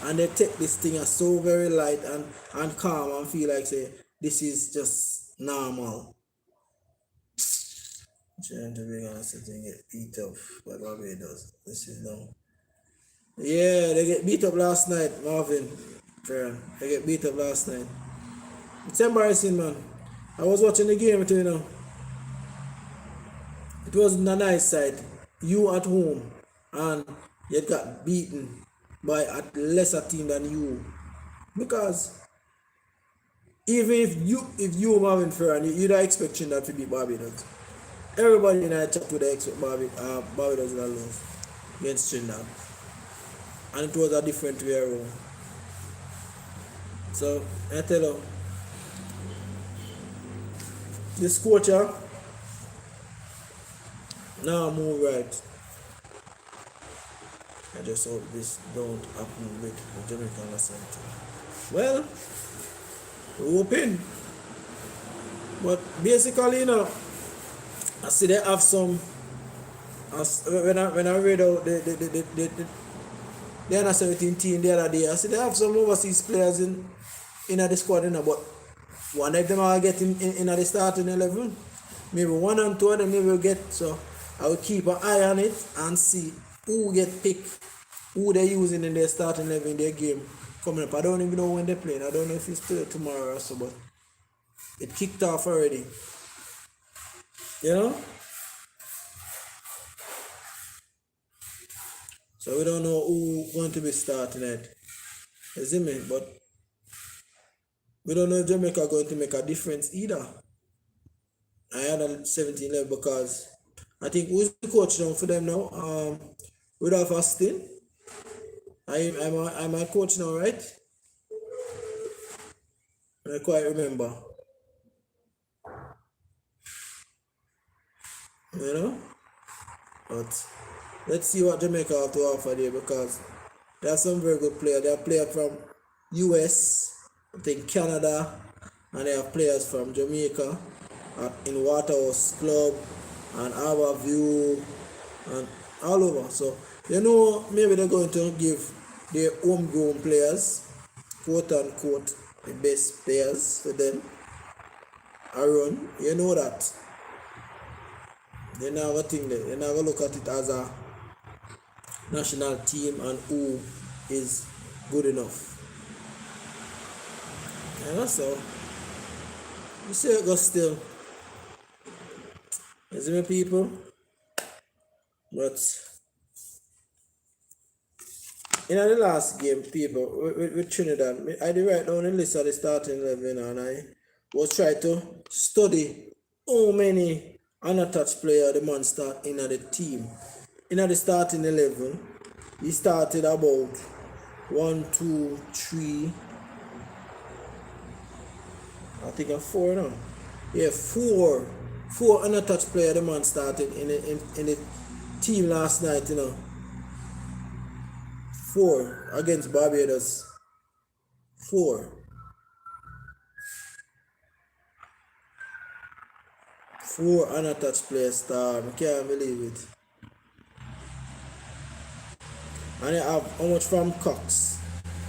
And they take this thing as so very light and calm and feel like say this is just normal. Trying to be honest and get beat up by Barbados. This is now. Yeah, they get beat up last night, Marvin. They get beat up last night. It's embarrassing, man. I was watching the game too, you know. It wasn't a nice side. You at home and you got beaten by a lesser team than you. Because even if you Marvin Ferran, you're not expecting that to beat Barbados. Everybody in our chat would expect Barbados to lose against Trinidad. And it was a different way around. So I tell you, this coach now move right. I just hope this don't happen with the Jamaican Center. Well, we're hoping. But basically, you know, I see they have some. When I read out the U-17 team the other day, I see they have some overseas players in the squad, you know, but one of them are getting in the starting 11. Maybe one and two of them maybe will get. So I will keep an eye on it and see who get picked, who they're using in their starting 11 in their game coming up. I don't even know when they're playing. I don't know if it's played tomorrow or so, but it kicked off already. You know? So we don't know who going to be starting it. You see me? But we don't know if Jamaica are going to make a difference either. I had a 17 left because I think who's the coach now for them now? Without Austin. I'm a coach now, right? I quite remember. You know? But let's see what Jamaica have to offer there, because there are some very good players. They have players from US, I think Canada, and they have players from Jamaica in Waterhouse Club and Harborview and all over. So, you know, maybe they're going to give their homegrown players, quote unquote, the best players for them a run. You know that. They never think that. They never look at it as a national team and who is good enough. And that's all. You see it goes still. You see me, people? But in the last game, people, with Trinidad, I did write down the list of the starting 11 and I was trying to study how many unattached players the man start in the team. In the starting 11, he started about 1, 2, 3, I think I'm 4 now. Yeah, 4 unattached players the man started in the team last night, you know. 4 against Barbados. 4 unattached players star. I can't believe it. And you have how much from Cox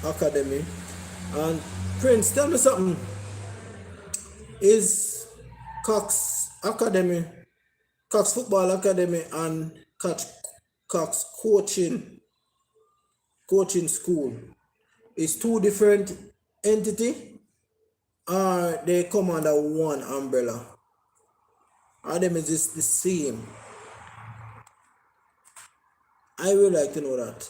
Academy. And Prince, tell me something. Is Cox Academy, Cox Football Academy and Cox coaching school is 2 different entities, or they come under one umbrella? Or them is just the same? I would like to know that.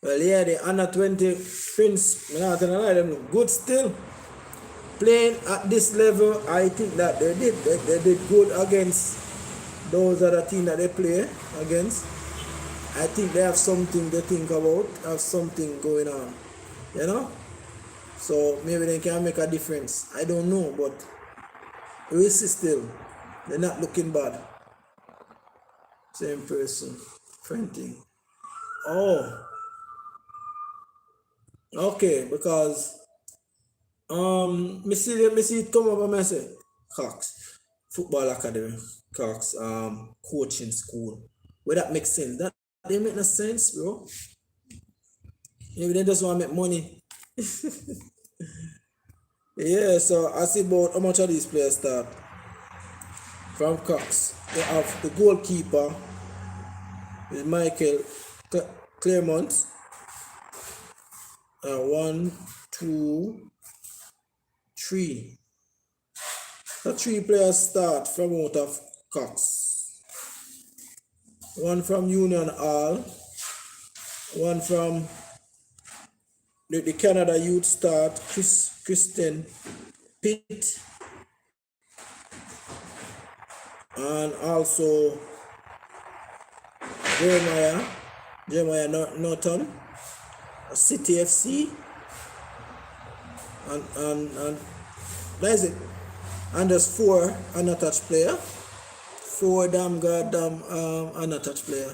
Well, yeah, the under 20 Prince, them look good still. Playing at this level, I think that they did good against those other teams that they play against. I think they have something to think about, have something going on, you know? So maybe they can make a difference. I don't know, but We see still. They're not looking bad. Same person. Printing. Oh. Okay, because me see it come up and I say Cox Football Academy, Cox coaching school. Where that makes sense. That they make no sense, bro. Maybe they just want to make money. Yeah, so I see about how much of these players start from Cox. They have the goalkeeper is Michael Claremont. 1, 2, 3. The 3 players start from out of Cox. One from Union Hall. One from the Canada Youth start, Kristen Pitt. And also Jeremiah Norton, City FC. And that's it. And there's 4 unattached player. 4 damn goddamn unattached player.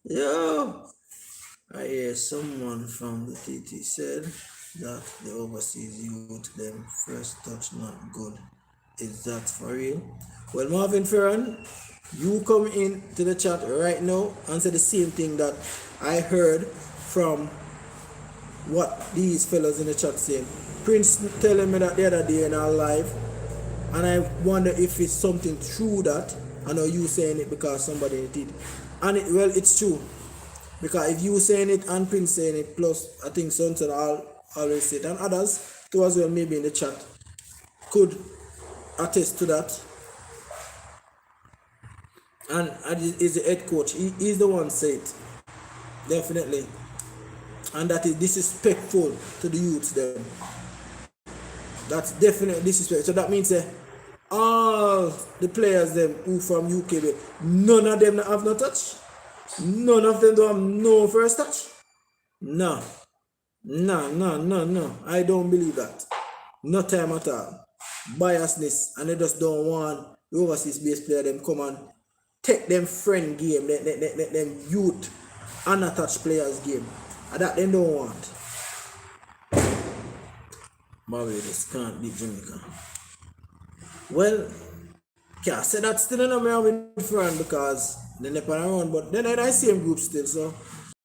Yo, I hear someone from the TT said that the overseas youth them first touch not good. Is that for real? Well, Marvin Ferran, you come in to the chat right now and say the same thing that I heard from what these fellas in the chat saying. Prince telling me that the other day in our live, and I wonder if it's something true that I know you saying it because somebody did. And well, it's true. Because if you saying it and Prince saying it, plus I think Sonson always say it, and others too as well, maybe in the chat, could attest to that. And is the head coach. He's the one say it. Definitely. And that is disrespectful to the youths them. That's definitely disrespectful. So that means all the players them who from UK, none of them have no touch. None of them don't have no first touch. No. I don't believe that. No time at all. Biasness, and they just don't want the overseas based player them come and take them friend game, them youth unattached players game. And that they don't want. Barbados can't beat Jamaica. Well, can't say that still in America with friend because they never around, but then they're the same group still, so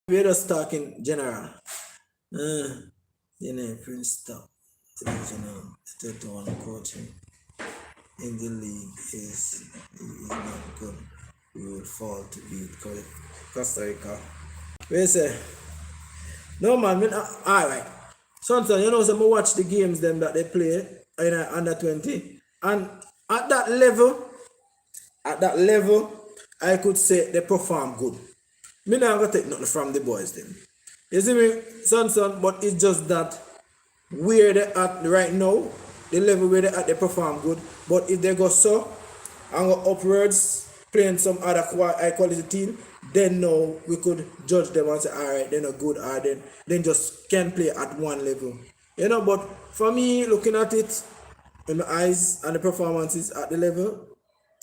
we're just talking general. Prince stop. Divisional 31 coaching in the league is not good. We will fall to beat Costa Rica. We say, no man, alright. Sometimes you know, so I watch the games them that they play in under 20, and at that level, I could say they perform good. Me not gonna take nothing from the boys them. You see me, son, but it's just that where they at right now, the level where they at, they perform good. But if they go so and go upwards, playing some other high quality team, then no, we could judge them and say, alright, they're not good, or then just can't play at one level. You know, but for me, looking at it, in my eyes and the performances at the level,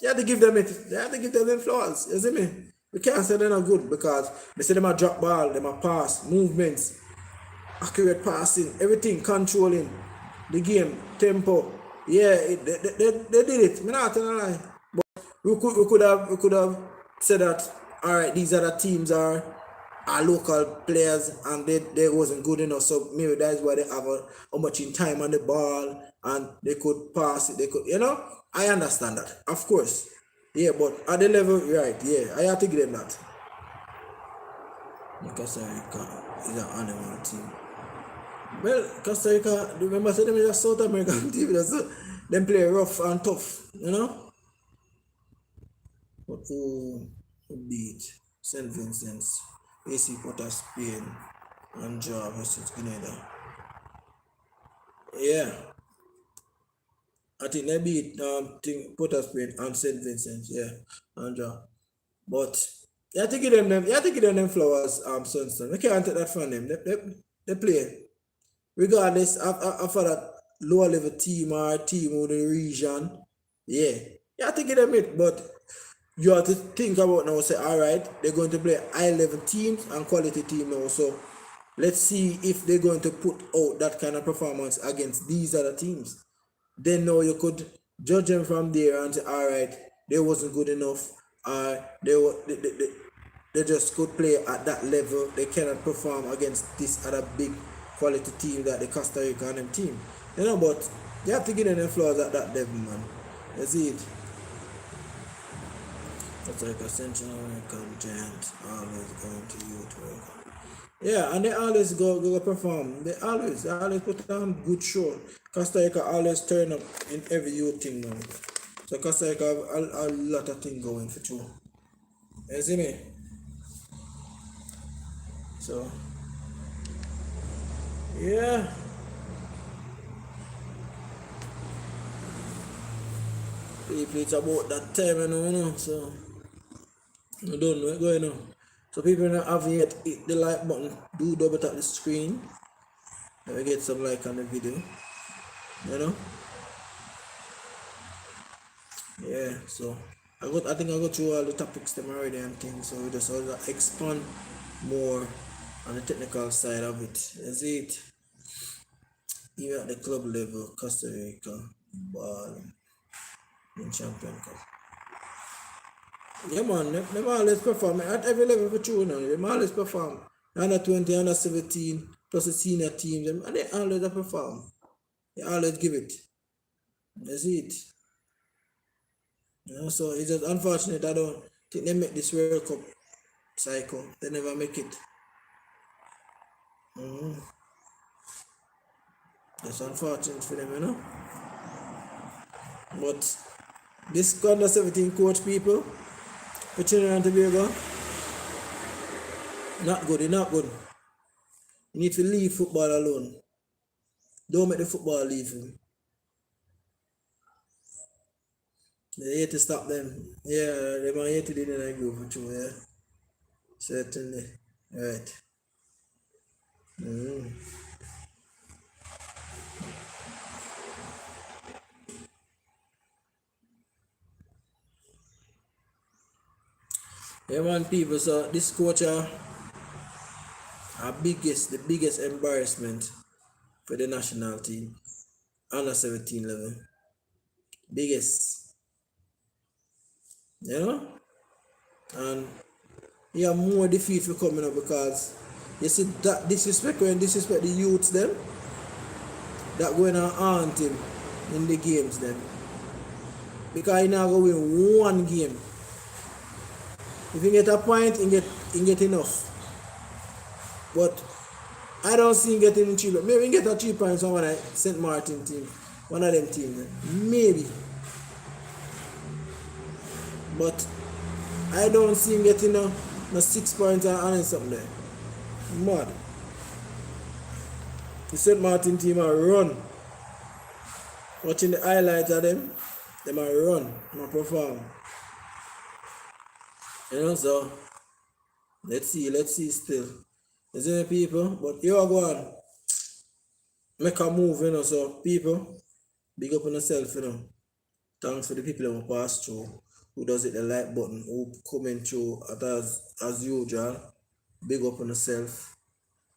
you have to give them it. You have to give them flaws. You see me? We can't say they're not good because they say them a drop ball, them a pass, movements, accurate passing, everything, controlling the game, tempo. Yeah, they did it. I'm not telling a lie. But we could have said that, alright, these other teams are local players and they wasn't good enough. So maybe that's why they have how much in time on the ball and they could pass it, they could, you know, I understand that, of course. Yeah, but at the level, right, yeah, I have to give them that. Costa Rica is an animal team. Well, Costa Rica, remember, so them is a South American team, so them play rough and tough, you know? But who beat St. Vincent's, AC Porter, Spain, and draw versus Grenada? Yeah. I think they beat Porter, Spain, and St. Vincent's, yeah, and draw. But you have to give them flowers, son. We can't take that from them. They play. Regardless, after that, lower level team or a team in the region, yeah, you have to give them it. But you have to think about now, say, all right, they're going to play high level teams and quality team now. So let's see if they're going to put out that kind of performance against these other teams. Then now you could judge them from there and say, all right, they wasn't good enough. They just could play at that level. They cannot perform against this other big quality team that the Costa Rica and them team. But you have to give them flaws at that level, man. You see it. That's like a Central American giant always going to youth. Yeah, and they always go perform. They always put on good show. Costa Rica always turn up in every youth thing now. So Costa Rica have a lot of things going for sure. You see me? So yeah. People, it's about that time, you know, so I don't know what's going on. So people that haven't yet hit the like button, do double tap the screen. Let me get some like on the video. You know? Yeah, so I think I got through all the topics them already and things, so we just expand more on the technical side of it. Is it? Even at the club level, Costa Rica ball in Champion Cup. Yeah man, they always perform at every level for true now. They always perform. Under 20, under 17, plus the senior teams, and they always perform. They always give it. That's it. So it's just unfortunate I don't think they make this World Cup cycle. They never make it. That's unfortunate for them, you know. But this under 17 coach people for Trinidad&Tobago, not good, not good. You need to leave football alone. Don't make the football leave him. They hate to stop them. Yeah, they might hate to do the night group for true, yeah. Certainly. Right. Yeah man people, so this coach the biggest embarrassment for the national team. Under 17 level. Biggest. You know? And he have more defeat for coming up because you see that disrespect the youths them that going to haunt him in the games them. Because he now go win one game. If you get a point, you get enough. But I don't see him getting 3. Maybe he get a 3 points on one of St. Martin team. One of them teams. Maybe. But I don't see him getting no 6 points and something there. Mad. The St. Martin team are run. Watching the highlights of them are run, not perform. You know, so let's see still. You see people, but you are going make a move, you know, so people, big up on yourself, you know. Thanks for the people who pass through, who does it the like button, who comment through as usual. Big up on yourself.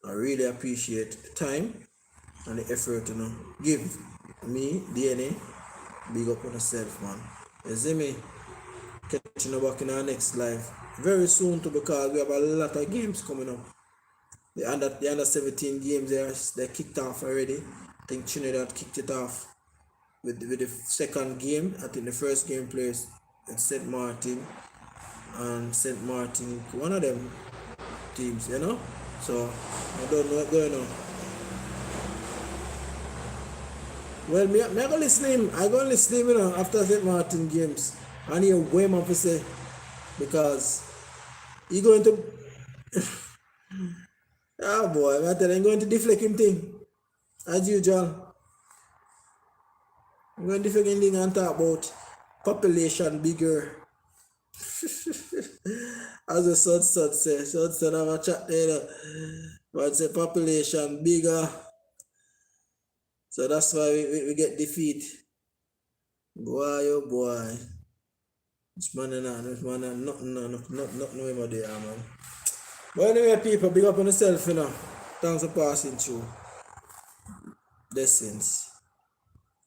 I really appreciate the time and the effort, you know. Give me D&A. Big up on yourself, man. You see me? Catching you back in our next live very soon too, because we have a lot of games coming up. The under 17 games they kicked off already. I think Trinidad kicked it off with the second game. I think the first game plays at St. Martin, and St. Martin, one of them teams, you know. So I don't know what's going on. Well, I go listen him, you know, after St. Martin games. And hear way more to say, because he going to oh boy, I tell you, I'm going to deflect him thing. As usual. I'm going to deflect him thing and talk about population bigger. As the son says, son have a chat there. But say population bigger. So that's why we get defeat. Boy, oh boy. This man nothing over there, man. But anyway, people, big up on yourself, you know. Thanks for passing through. Blessings.